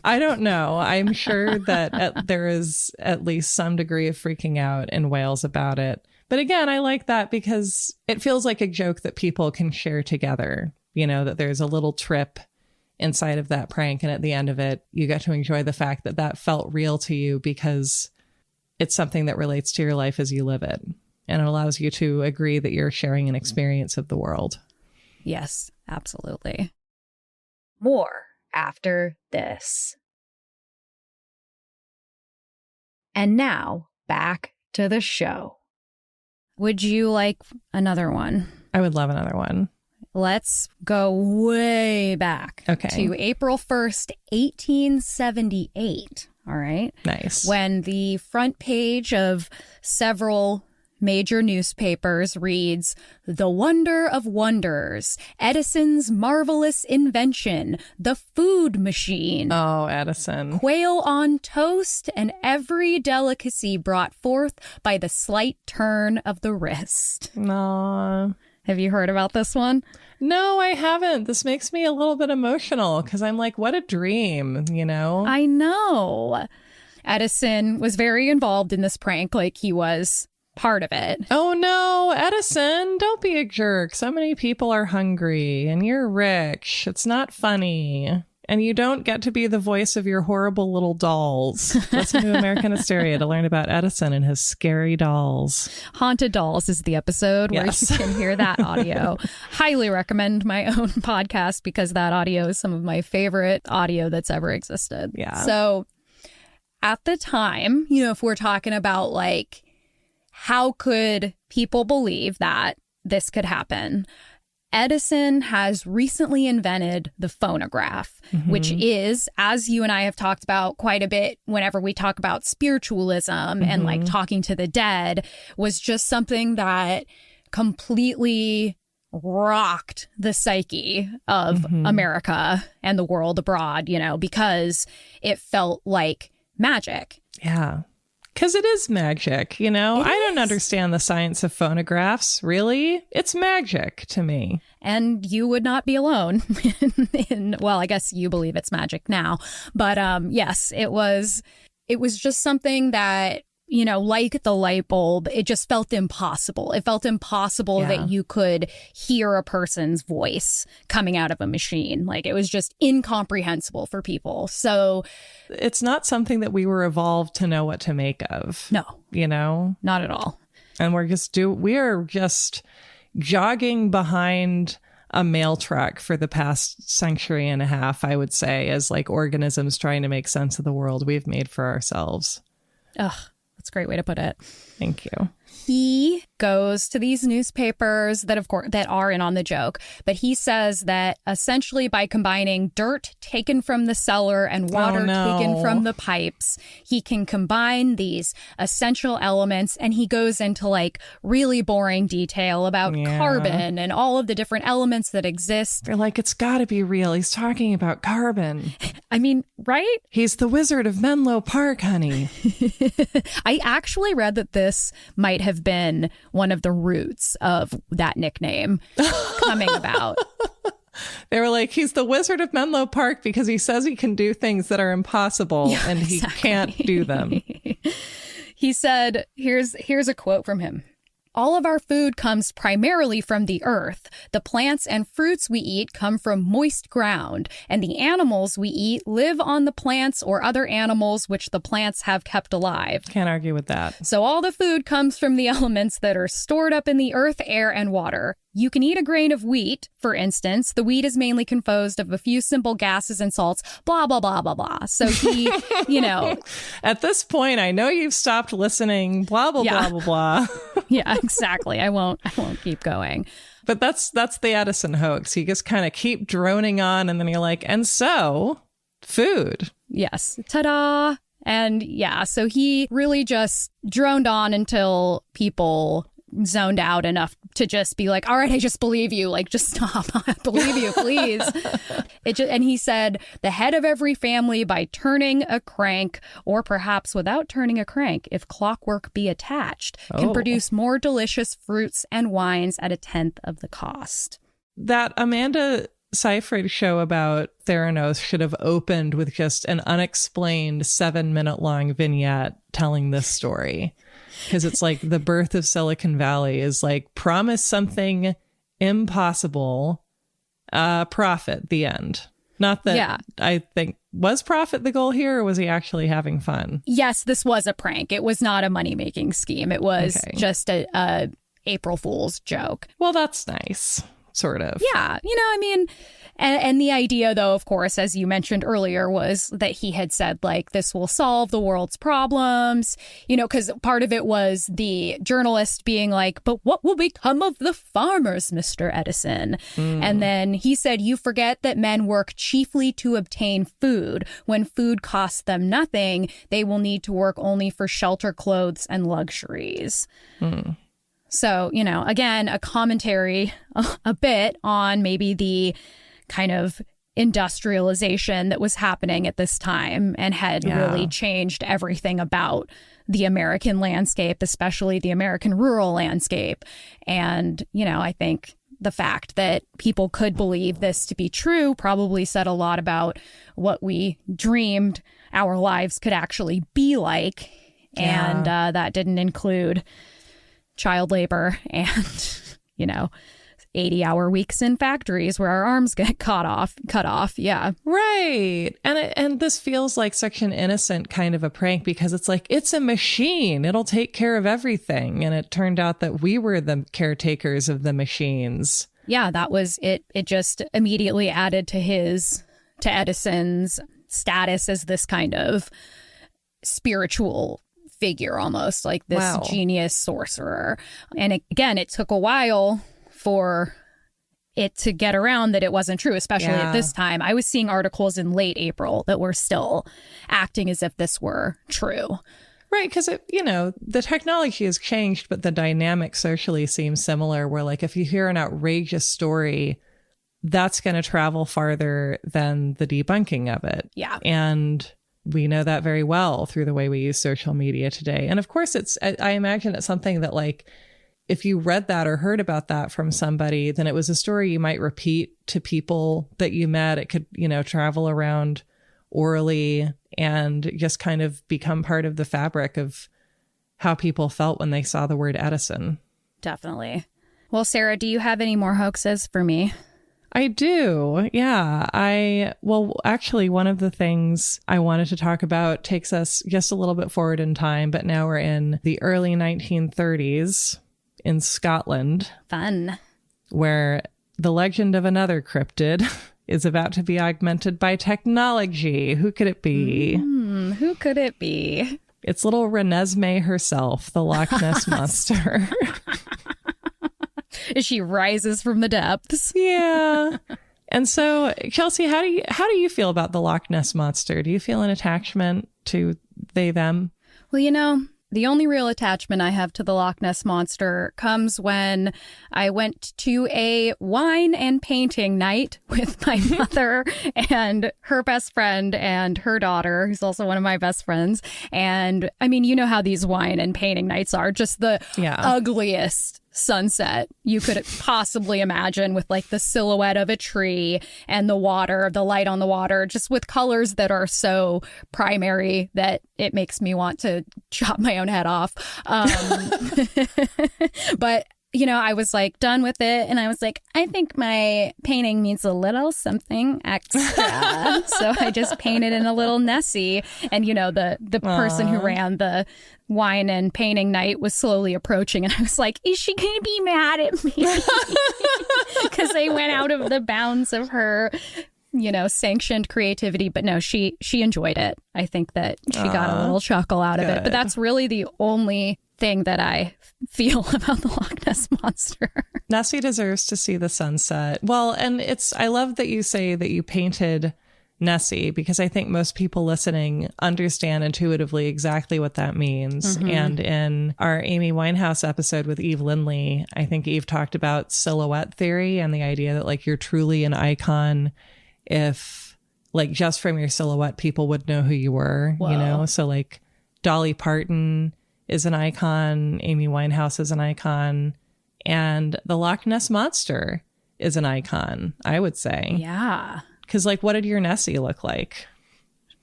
I don't know. I'm sure that there is at least some degree of freaking out in Wales about it. But again, I like that because it feels like a joke that people can share together, that there's a little trip inside of that prank. And at the end of it, you get to enjoy the fact that felt real to you because it's something that relates to your life as you live it. And it allows you to agree that you're sharing an experience of the world. Yes, absolutely. More after this. And now back to the show. Would you like another one? I would love another one. Let's go way back to April 1st, 1878. All right. Nice. When the front page of several major newspapers reads, "The Wonder of Wonders, Edison's Marvelous Invention, the Food Machine. Oh, Edison. Quail on toast and every delicacy brought forth by the slight turn of the wrist." No. Have you heard about this one? No, I haven't. This makes me a little bit emotional because I'm like, what a dream, you know? I know. Edison was very involved in this prank, like he was part of it. Oh no, Edison, don't be a jerk. So many people are hungry and you're rich. It's not funny. And you don't get to be the voice of your horrible little dolls. Listen to American Hysteria to learn about Edison and his scary dolls. Haunted Dolls is the episode where you can hear that audio. Highly recommend my own podcast because that audio is some of my favorite audio that's ever existed. Yeah. So at the time, you know, if we're talking about like, how could people believe that this could happen? Edison has recently invented the phonograph, which is, as you and I have talked about quite a bit whenever we talk about spiritualism and like talking to the dead, was just something that completely rocked the psyche of America and the world abroad, you know, because it felt like magic. Yeah. Because it is magic, you know? I don't understand the science of phonographs, really. It's magic to me. And you would not be alone. Well, I guess you believe it's magic now. But yes, it was just something that, you know, like the light bulb, it just felt impossible. It felt impossible that you could hear a person's voice coming out of a machine. Like, it was just incomprehensible for people. So it's not something that we were evolved to know what to make of. No, you know, not at all. And we are just jogging behind a mail truck for the past century and a half, I would say, as like organisms trying to make sense of the world we've made for ourselves. Ugh. That's a great way to put it. Thank you. He goes to these newspapers that, of course, that are in on the joke, but he says that essentially by combining dirt taken from the cellar and water taken from the pipes, he can combine these essential elements, and he goes into like really boring detail about carbon and all of the different elements that exist. They're like, it's got to be real. He's talking about carbon. I mean, right? He's the Wizard of Menlo Park, honey. I actually read that this might have been one of the roots of that nickname coming about. They were like, he's the Wizard of Menlo Park because he says he can do things that are impossible and he can't do them. He said, here's a quote from him. "All of our food comes primarily from the earth. The plants and fruits we eat come from moist ground, and the animals we eat live on the plants or other animals which the plants have kept alive." Can't argue with that. So all the food comes from the elements that are stored up in the earth, air, and water. You can eat a grain of wheat, for instance. The wheat is mainly composed of a few simple gases and salts, blah, blah, blah, blah, blah. So he, you know. At this point, I know you've stopped listening, blah, blah, blah, blah, blah. Yeah, exactly. I won't keep going. But that's the Edison hoax. You just kind of keep droning on, and then you're like, and so, food. Yes. Ta-da. And yeah, so he really just droned on until people zoned out enough to just be like, all right, I just believe you. Like, just stop. I believe you, please. And he said, the head of every family by turning a crank, or perhaps without turning a crank, if clockwork be attached, can produce more delicious fruits and wines at 1/10 of the cost. That Amanda Seyfried show about Theranos should have opened with just an unexplained 7-minute long vignette telling this story. Because it's like the birth of Silicon Valley is like, promise something impossible, profit, the end. Not that I think, was profit the goal here, or was he actually having fun? Yes, this was a prank. It was not a money-making scheme. It was just a April Fool's joke. Well, that's nice. sort of. Yeah. I mean, and the idea, though, of course, as you mentioned earlier, was that he had said, like, this will solve the world's problems, because part of it was the journalist being like, but what will become of the farmers, Mr. Edison? And then he said, you forget that men work chiefly to obtain food. When food costs them nothing, they will need to work only for shelter, clothes, and luxuries. So, again, a commentary a bit on maybe the kind of industrialization that was happening at this time and had really changed everything about the American landscape, especially the American rural landscape. And, I think the fact that people could believe this to be true probably said a lot about what we dreamed our lives could actually be like. And that didn't include child labor and, 80-hour weeks in factories where our arms get cut off. Yeah. Right. And this feels like such an innocent kind of a prank because it's like, it's a machine. It'll take care of everything. And it turned out that we were the caretakers of the machines. Yeah, that was it. It just immediately added to Edison's status as this kind of spiritual figure, almost like this genius sorcerer. And it took a while for it to get around that it wasn't true, especially at this time. I was seeing articles in late April that were still acting as if this were true. Right, because, the technology has changed, but the dynamic socially seems similar, where, like, if you hear an outrageous story, that's going to travel farther than the debunking of it. Yeah. And we know that very well through the way we use social media today. And of course, I imagine it's something that, like, if you read that or heard about that from somebody, then it was a story you might repeat to people that you met. It could, travel around orally and just kind of become part of the fabric of how people felt when they saw the word Edison. Definitely. Well, Sarah, do you have any more hoaxes for me? I do. Yeah. Actually, one of the things I wanted to talk about takes us just a little bit forward in time, but now we're in the early 1930s. In Scotland. Fun. Where the legend of another cryptid is about to be augmented by technology. Who could it be? Who could it be? It's little Renesmee herself, the Loch Ness Monster. As she rises from the depths. Yeah. And so, Chelsey, how do you feel about the Loch Ness Monster? Do you feel an attachment to they, them? Well, the only real attachment I have to the Loch Ness Monster comes when I went to a wine and painting night with my mother and her best friend and her daughter, who's also one of my best friends. And I mean, you know how these wine and painting nights are, just the ugliest sunset you could possibly imagine, with like the silhouette of a tree and the light on the water, just with colors that are so primary that it makes me want to chop my own head off. But I was like done with it, and I was like, I think my painting needs a little something extra. So I just painted in a little Nessie, and the person who ran the wine and painting night was slowly approaching, and I was like, is she gonna be mad at me? Because I went out of the bounds of her sanctioned creativity. But no, she enjoyed it. I think that she got a little chuckle out of it. But that's really the only thing that I feel about the Loch Ness Monster. Nessie deserves to see the sunset. Well, and I love that you say that you painted Nessie, because I think most people listening understand intuitively exactly what that means. Mm-hmm. And in our Amy Winehouse episode with Eve Lindley, I think Eve talked about silhouette theory and the idea that, like, you're truly an icon if, like, just from your silhouette, people would know who you were. Whoa. So, like, Dolly Parton is an icon, Amy Winehouse is an icon, and the Loch Ness Monster is an icon, I would say. Yeah. Because, like, what did your Nessie look like?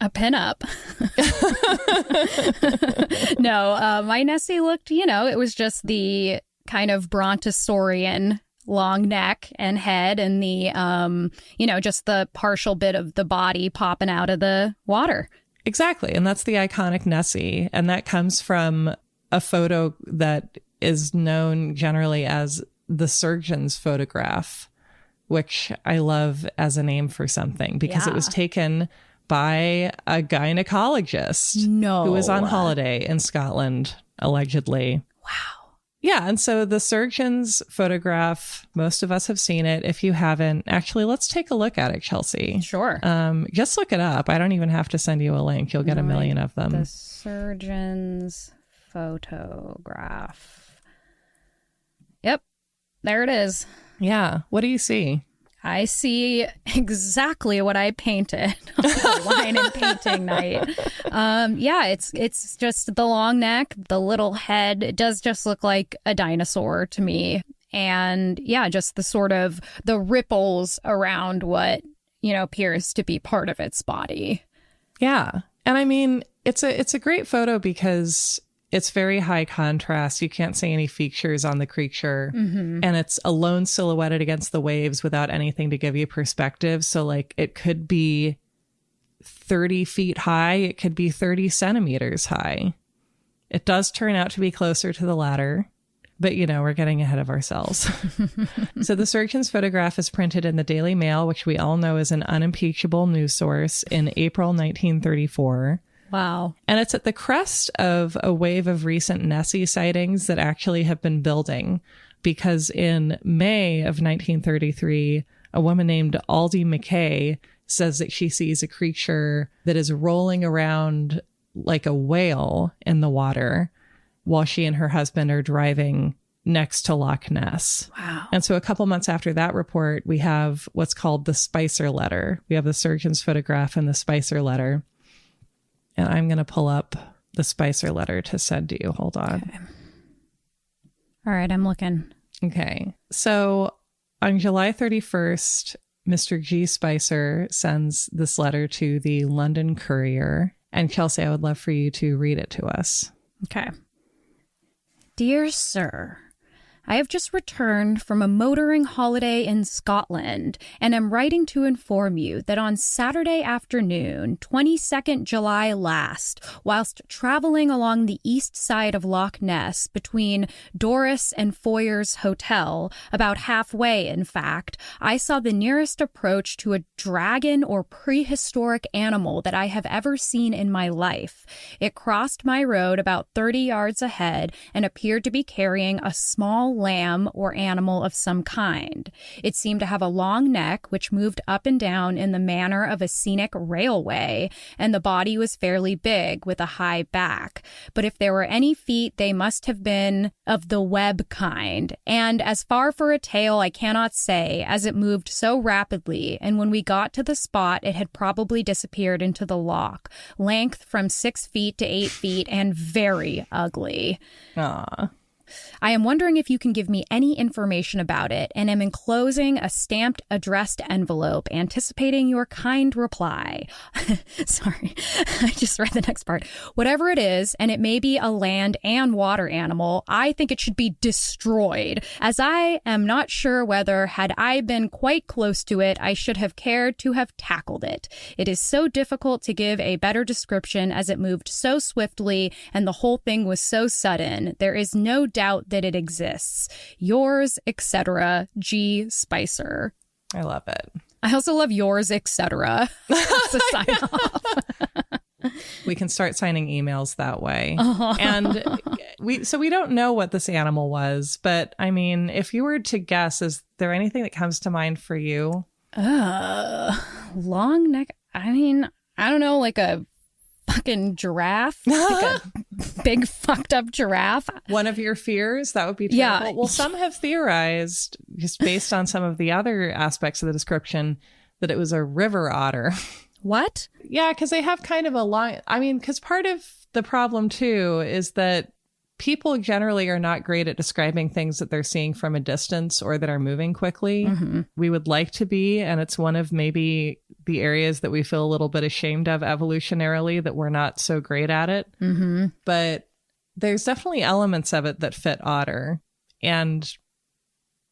A pinup. No, my Nessie looked, it was just the kind of Brontosaurian long neck and head and the, just the partial bit of the body popping out of the water. Exactly. And that's the iconic Nessie. And that comes from a photo that is known generally as the surgeon's photograph, which I love as a name for something because it was taken by a gynecologist who was on holiday in Scotland, allegedly. Wow. Yeah. And so the surgeon's photograph, most of us have seen it. If you haven't, actually, let's take a look at it, Chelsey. Sure. Just look it up. I don't even have to send you a link. You'll get a million of them. The surgeon's photograph. Yep. There it is. Yeah. What do you see? I see exactly what I painted on wine and painting night. It's just the long neck, the little head. It does just look like a dinosaur to me. And yeah, just the sort of the ripples around what, appears to be part of its body. Yeah. And I mean, it's a great photo because it's very high contrast. You can't see any features on the creature. Mm-hmm. And it's alone silhouetted against the waves without anything to give you perspective. So like it could be 30 feet high. It could be 30 centimeters high. It does turn out to be closer to the latter. But, we're getting ahead of ourselves. So the surgeon's photograph is printed in the Daily Mail, which we all know is an unimpeachable news source, in April 1934. Wow. And it's at the crest of a wave of recent Nessie sightings that actually have been building, because in May of 1933, a woman named Aldi McKay says that she sees a creature that is rolling around like a whale in the water while she and her husband are driving next to Loch Ness. Wow. And so a couple months after that report, we have what's called the Spicer letter. We have the surgeon's photograph and the Spicer letter. And I'm going to pull up the Spicer letter to send to you. Hold on. Okay. All right, I'm looking. Okay. So on July 31st, Mr. G. Spicer sends this letter to the London Courier. And Chelsey, I would love for you to read it to us. Okay. Dear Sir, I have just returned from a motoring holiday in Scotland and am writing to inform you that on Saturday afternoon, 22nd July last, whilst travelling along the east side of Loch Ness between Doris and Foyer's Hotel, about halfway in fact, I saw the nearest approach to a dragon or prehistoric animal that I have ever seen in my life. It crossed my road about 30 yards ahead and appeared to be carrying a small lamb or animal of some kind. It seemed to have a long neck, which moved up and down in the manner of a scenic railway, and the body was fairly big with a high back. But if there were any feet, they must have been of the web kind. And as far for a tail, I cannot say, as it moved so rapidly, and when we got to the spot, it had probably disappeared into the loch. Length from 6 feet to 8 feet, and very ugly. Aww. I am wondering if you can give me any information about it, and am enclosing a stamped addressed envelope, anticipating your kind reply. Sorry, I just read the next part. Whatever it is, and it may be a land and water animal, I think it should be destroyed, as I am not sure whether, had I been quite close to it, I should have cared to have tackled it. It is so difficult to give a better description, as it moved so swiftly, and the whole thing was so sudden. There is no doubt that it exists. Yours, etc., G. Spicer. I love it. I also love yours, etc. That's a sign off. We can start signing emails that way. And we don't know what this animal was, but I mean, if you were to guess, is there anything that comes to mind for you? Long neck. I mean, I don't know, like a fucking giraffe, like a big fucked up giraffe. One of your fears? That would be terrible. Yeah. Well, some have theorized, just based on some of the other aspects of the description, that it was a river otter. What? Yeah, because they have kind of a line. I mean, because part of the problem too is that people generally are not great at describing things that they're seeing from a distance or that are moving quickly. Mm-hmm. We would like to be, and it's one of maybe the areas that we feel a little bit ashamed of evolutionarily, that we're not so great at it. Mm-hmm. But there's definitely elements of it that fit otter, and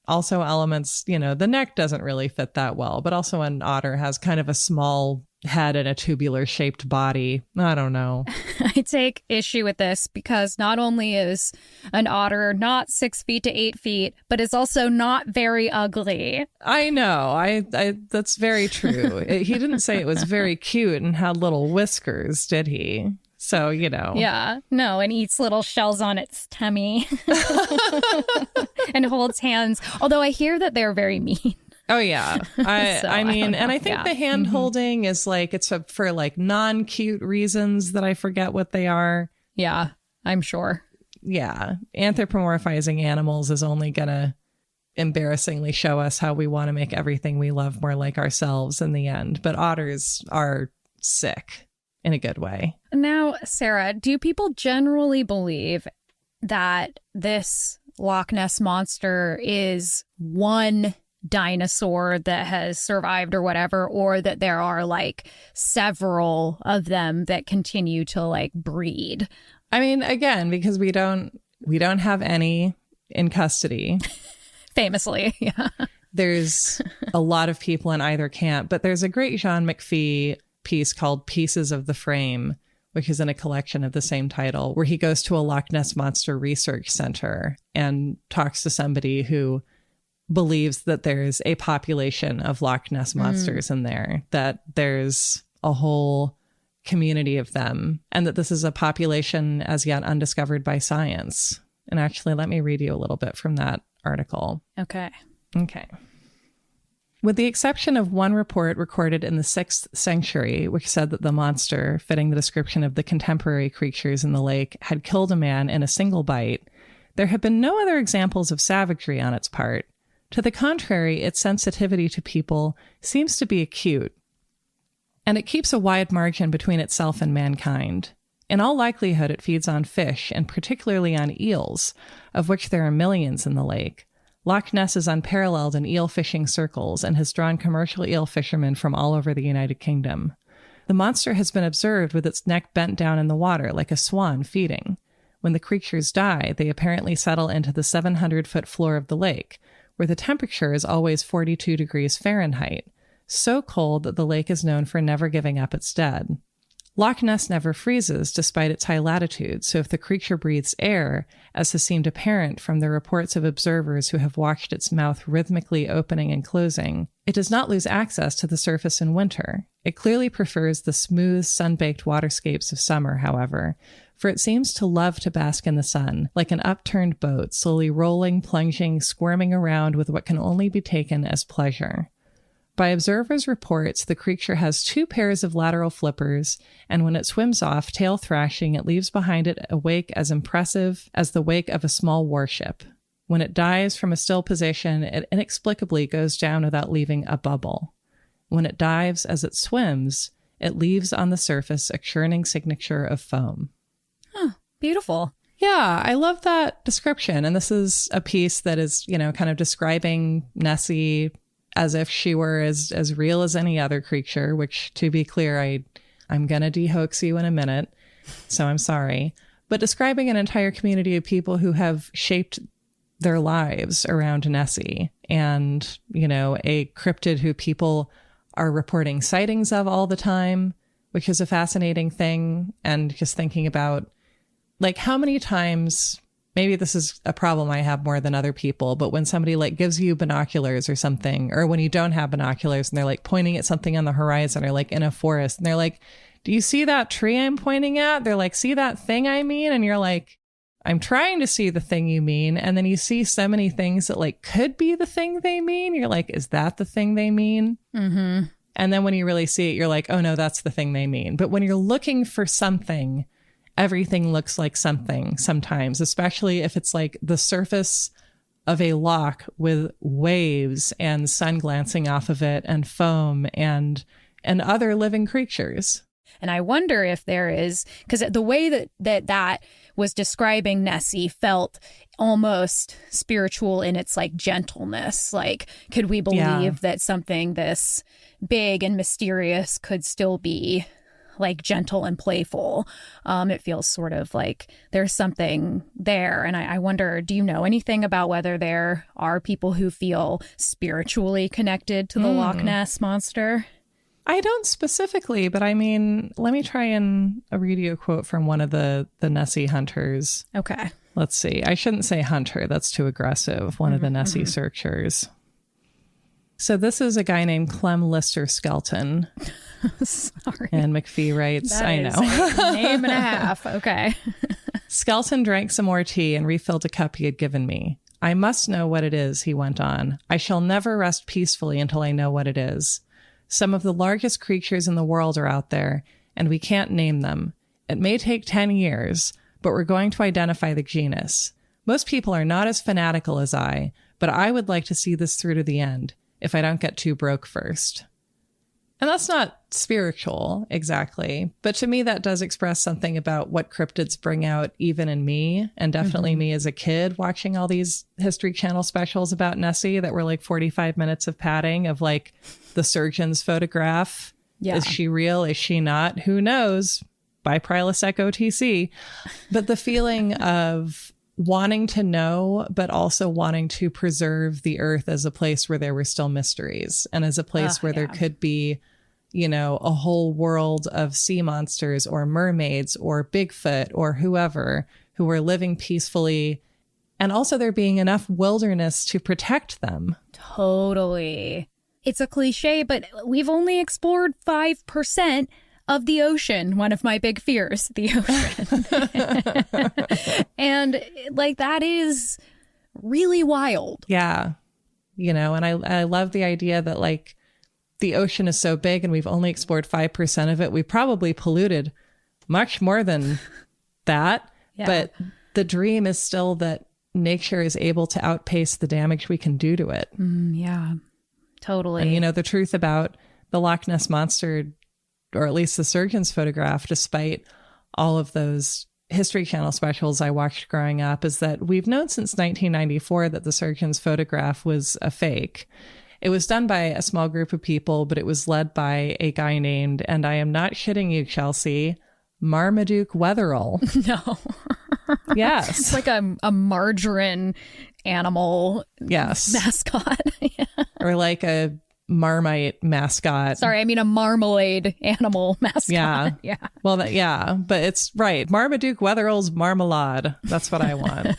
also elements, the neck doesn't really fit that well, but also an otter has kind of a small head and a tubular shaped body. I don't know. I take issue with this because not only is an otter not 6 feet to 8 feet, but is also not very ugly. I know. I that's very true. He didn't say it was very cute and had little whiskers, did he? So, you know. Yeah. No, and eats little shells on its tummy and holds hands. Although I hear that they're very mean. Oh, yeah. I mean, and I think the hand holding is like, it's for like non-cute reasons that I forget what they are. Yeah, I'm sure. Yeah. Anthropomorphizing animals is only going to embarrassingly show us how we want to make everything we love more like ourselves in the end. But otters are sick in a good way. Now, Sarah, do people generally believe that this Loch Ness monster is one dinosaur that has survived or whatever, or that there are like several of them that continue to like breed? I mean, again, because we don't have any in custody. Famously, yeah. There's a lot of people in either camp, but there's a great Jean McPhee piece called Pieces of the Frame, which is in a collection of the same title, where he goes to a Loch Ness Monster research center and talks to somebody who believes that there's a population of Loch Ness monsters in there, that there's a whole community of them, and that this is a population as yet undiscovered by science. And actually, let me read you a little bit from that article. Okay. With the exception of one report recorded in the 6th century, which said that the monster, fitting the description of the contemporary creatures in the lake, had killed a man in a single bite, there have been no other examples of savagery on its part. To the contrary, its sensitivity to people seems to be acute, and it keeps a wide margin between itself and mankind. In all likelihood, it feeds on fish, and particularly on eels, of which there are millions in the lake. Loch Ness is unparalleled in eel fishing circles and has drawn commercial eel fishermen from all over the United Kingdom. The monster has been observed with its neck bent down in the water like a swan feeding. When the creatures die, they apparently settle into the 700-foot floor of the lake, where the temperature is always 42 degrees Fahrenheit, so cold that the lake is known for never giving up its dead. Loch Ness never freezes despite its high latitude, so if the creature breathes air, as has seemed apparent from the reports of observers who have watched its mouth rhythmically opening and closing, it does not lose access to the surface in winter. It clearly prefers the smooth, sun-baked waterscapes of summer, however, for it seems to love to bask in the sun, like an upturned boat, slowly rolling, plunging, squirming around with what can only be taken as pleasure. By observers' reports, the creature has 2 pairs of lateral flippers, and when it swims off, tail thrashing, it leaves behind it a wake as impressive as the wake of a small warship. When it dives from a still position, it inexplicably goes down without leaving a bubble. When it dives as it swims, it leaves on the surface a churning signature of foam. Huh, beautiful. Yeah, I love that description. And this is a piece that is, kind of describing Nessie as if she were as real as any other creature, which, to be clear, I'm going to de-hoax you in a minute, so I'm sorry. But describing an entire community of people who have shaped their lives around Nessie and, a cryptid who people are reporting sightings of all the time, which is a fascinating thing. And just thinking about, like, how many times, maybe this is a problem I have more than other people, but when somebody like gives you binoculars or something, or when you don't have binoculars and they're like pointing at something on the horizon or like in a forest and they're like, do you see that tree I'm pointing at? They're like, see that thing I mean? And you're like, I'm trying to see the thing you mean. And then you see so many things that like could be the thing they mean. You're like, is that the thing they mean? Mm-hmm. And then when you really see it, you're like, oh no, that's the thing they mean. But when you're looking for something, everything looks like something sometimes, especially if it's like the surface of a loch with waves and sun glancing off of it and foam and other living creatures. And I wonder if there is, because the way that was describing Nessie felt almost spiritual in its like gentleness. Like, could we believe that something this big and mysterious could still be like gentle and playful? It feels sort of like there's something there. And I wonder, do you know anything about whether there are people who feel spiritually connected to the Loch Ness monster? I don't specifically, but I mean, let me try and read you a quote from one of the Nessie hunters. Okay. Let's see. I shouldn't say hunter. That's too aggressive. One of the Nessie searchers. So this is a guy named Clem Lister Skelton. Sorry. And McPhee writes, That I is know. a name and a half. Okay. Skelton drank some more tea and refilled a cup he had given me. I must know what it is, he went on. I shall never rest peacefully until I know what it is. Some of the largest creatures in the world are out there, and we can't name them. It may take 10 years, but we're going to identify the genus. Most people are not as fanatical as I, but I would like to see this through to the end, if I don't get too broke first. And that's not spiritual, exactly. But to me, that does express something about what cryptids bring out even in me, and definitely me as a kid watching all these History Channel specials about Nessie that were like 45 minutes of padding of like the surgeon's photograph. Yeah. Is she real? Is she not? Who knows? By Prilosec OTC. But the feeling of wanting to know, but also wanting to preserve the earth as a place where there were still mysteries and as a place where there could be, you know, a whole world of sea monsters or mermaids or Bigfoot or whoever who were living peacefully. And also there being enough wilderness to protect them. Totally. It's a cliche, but we've only explored 5% of the ocean. One of my big fears, the ocean. And like, that is really wild. Yeah. You know, and I love the idea that like the ocean is so big and we've only explored 5% of it. We probably polluted much more than that. Yeah. But the dream is still that nature is able to outpace the damage we can do to it. Yeah, totally. And, you know, the truth about the Loch Ness Monster, or at least the surgeon's photograph, despite all of those History Channel specials I watched growing up, is that we've known since 1994 that the surgeon's photograph was a fake. It was done by a small group of people, but it was led by a guy named, and I am not shitting you, Chelsey, Marmaduke Wetherell. No. Yes. It's like a margarine animal mascot. Yeah. Or like a Marmite mascot. Sorry, I mean a marmalade animal mascot. Yeah. Yeah. Well, but it's right. Marmaduke Wetherell's marmalade. That's what I want.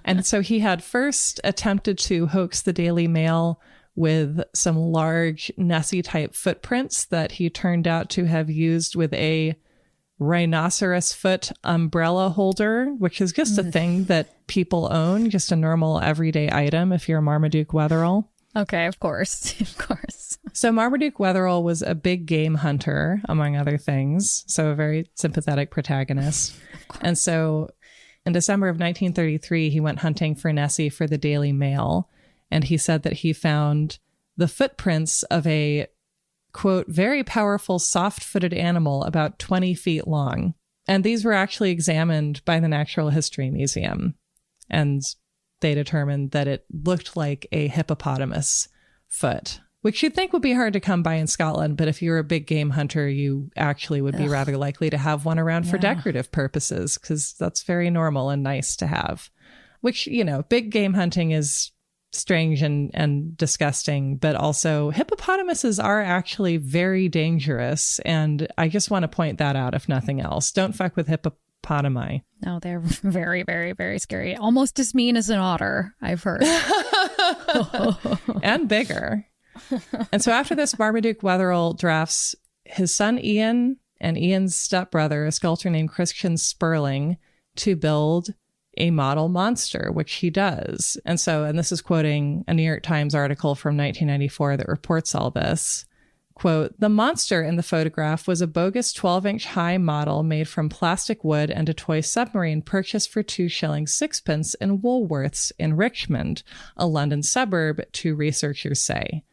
And so he had first attempted to hoax the Daily Mail with some large Nessie-type footprints that he turned out to have used with a rhinoceros foot umbrella holder, which is just a thing that people own, just a normal everyday item if you're Marmaduke Wetherell. Okay, of course. Of course. So Marmaduke Wetherell was a big game hunter, among other things, so a very sympathetic protagonist. And so in December of 1933, he went hunting for Nessie for the Daily Mail, and he said that he found the footprints of a, quote, very powerful soft-footed animal about 20 feet long. And these were actually examined by the Natural History Museum, and they determined that it looked like a hippopotamus foot, which you'd think would be hard to come by in Scotland. But if you're a big game hunter, you actually would be rather likely to have one around for decorative purposes, because that's very normal and nice to have, which, you know, big game hunting is strange and disgusting, but also hippopotamuses are actually very dangerous. And I just want to point that out, if nothing else. Don't fuck with hippopotami. No, they're very, very, very scary. Almost as mean as an otter, I've heard. And bigger. And so after this, Marmaduke Wetherell drafts his son Ian and Ian's stepbrother, a sculptor named Christian Sperling, to build a model monster, which he does. And this is quoting a New York Times article from 1994 that reports all this. Quote, "The monster in the photograph was a bogus 12-inch high model made from plastic wood and a toy submarine purchased for 2 shillings 6pence in Woolworths in Richmond, a London suburb, 2 researchers say."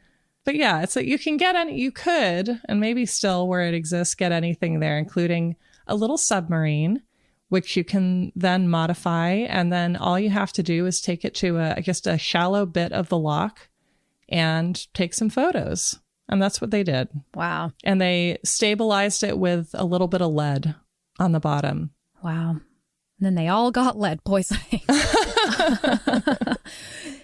But yeah, it's like you could, and maybe still where it exists, get anything there, including a little submarine, which you can then modify. And then all you have to do is take it to just a shallow bit of the loch and take some photos. And that's what they did. Wow. And they stabilized it with a little bit of lead on the bottom. Wow. And then they all got lead poisoning.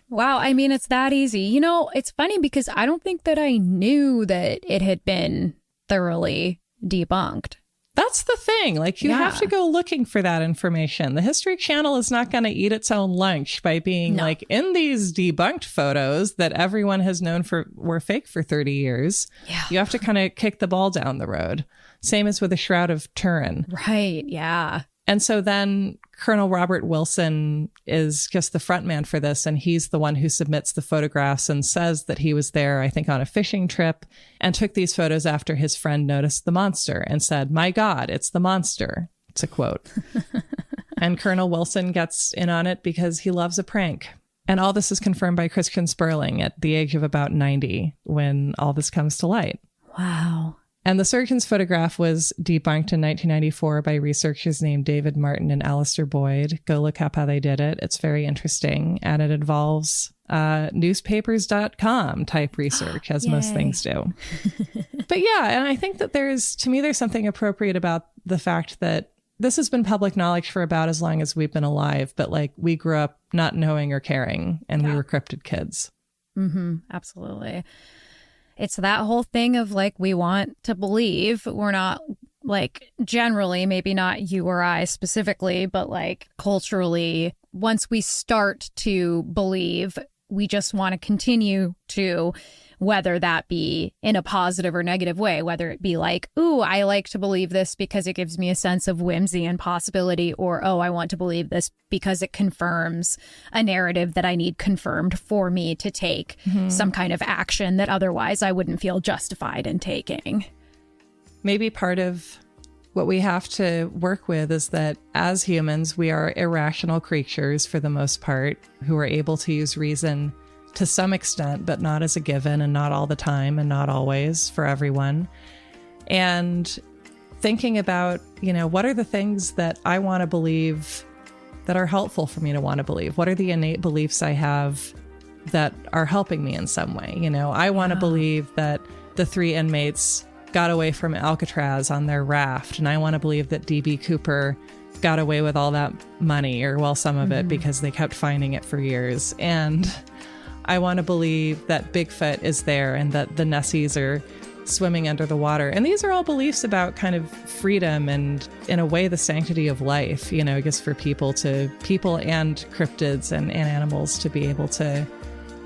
Wow. I mean, it's that easy. You know, it's funny because I don't think that I knew that it had been thoroughly debunked. That's the thing. Like, you have to go looking for that information. The History Channel is not going to eat its own lunch by being like, in these debunked photos that everyone has known were fake for 30 years. Yeah. You have to kind of kick the ball down the road. Same as with the Shroud of Turin. Right. Yeah. And so then Colonel Robert Wilson is just the front man for this. And he's the one who submits the photographs and says that he was there, I think, on a fishing trip and took these photos after his friend noticed the monster and said, "My God, it's the monster." It's a quote. And Colonel Wilson gets in on it because he loves a prank. And all this is confirmed by Christian Sperling at the age of about 90 when all this comes to light. Wow. And the surgeon's photograph was debunked in 1994 by researchers named David Martin and Alistair Boyd. Go look up how they did it. It's very interesting. And it involves newspapers.com type research, as most things do. But yeah, and I think that there's something appropriate about the fact that this has been public knowledge for about as long as we've been alive. But like, we grew up not knowing or caring, and we were cryptid kids. Mm-hmm. Absolutely. It's that whole thing of like, we want to believe. We're not like, generally, maybe not you or I specifically, but like culturally, once we start to believe, we just want to continue to, whether that be in a positive or negative way, whether it be like, ooh, I like to believe this because it gives me a sense of whimsy and possibility, or, oh, I want to believe this because it confirms a narrative that I need confirmed for me to take some kind of action that otherwise I wouldn't feel justified in taking. Maybe part of what we have to work with is that as humans, we are irrational creatures for the most part, who are able to use reason to some extent, but not as a given and not all the time and not always for everyone. And thinking about, you know, what are the things that I want to believe that are helpful for me to want to believe? What are the innate beliefs I have that are helping me in some way? You know, I want to believe that the 3 inmates got away from Alcatraz on their raft. And I want to believe that D.B. Cooper got away with all that money, or well, some of it, because they kept finding it for years. And I want to believe that Bigfoot is there and that the Nessies are swimming under the water. And these are all beliefs about kind of freedom and, in a way, the sanctity of life, you know, I guess for people and cryptids and animals to be able to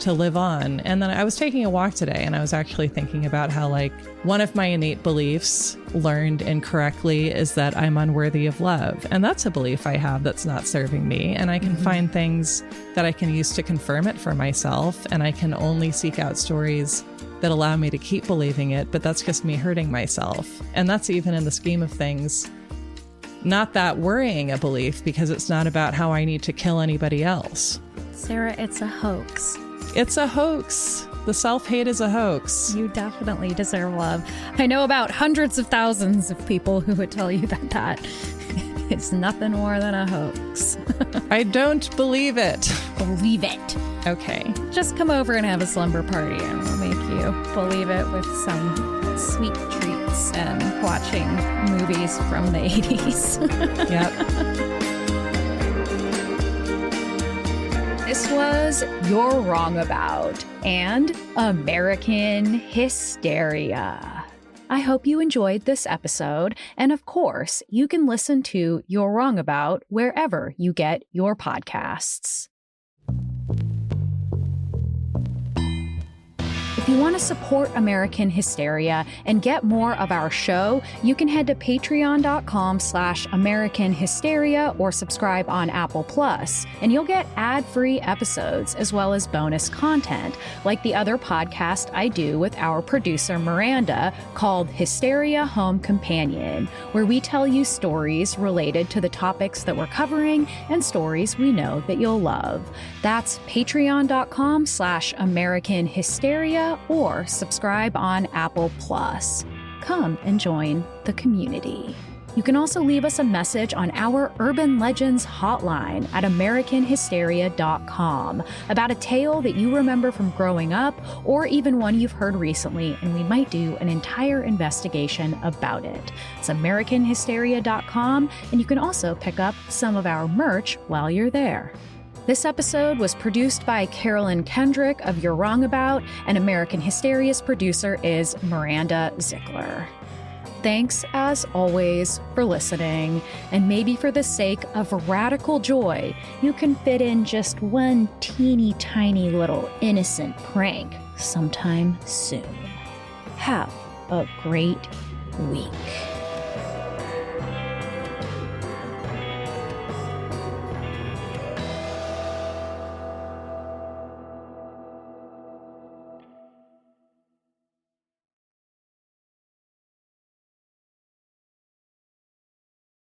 live on. And then I was taking a walk today and I was actually thinking about how, like, one of my innate beliefs learned incorrectly is that I'm unworthy of love. And that's a belief I have that's not serving me. And I can find things that I can use to confirm it for myself. And I can only seek out stories that allow me to keep believing it. But that's just me hurting myself. And that's, even in the scheme of things, not that worrying a belief, because it's not about how I need to kill anybody else. Sarah, it's a hoax. It's a hoax. The self-hate is a hoax. You definitely deserve love. I know about hundreds of thousands of people who would tell you that it's nothing more than a hoax. I don't believe it. Believe it. Okay. Just come over and have a slumber party and we'll make you believe it with some sweet treats and watching movies from the 80s. Yep. This was You're Wrong About and American Hysteria. I hope you enjoyed this episode. And of course, you can listen to You're Wrong About wherever you get your podcasts. If you want to support American Hysteria and get more of our show, you can head to patreon.com/American Hysteria or subscribe on Apple Plus, and you'll get ad-free episodes as well as bonus content, like the other podcast I do with our producer Miranda called Hysteria Home Companion, where we tell you stories related to the topics that we're covering and stories we know that you'll love. That's patreon.com/American Hysteria or subscribe on Apple Plus. Come and join the community. You can also leave us a message on our Urban Legends hotline at AmericanHysteria.com about a tale that you remember from growing up or even one you've heard recently, and we might do an entire investigation about it. It's AmericanHysteria.com, and you can also pick up some of our merch while you're there. This episode was produced by Carolyn Kendrick of You're Wrong About, and American Hysteria's producer is Miranda Zickler. Thanks, as always, for listening, and maybe for the sake of radical joy, you can fit in just one teeny tiny little innocent prank sometime soon. Have a great week.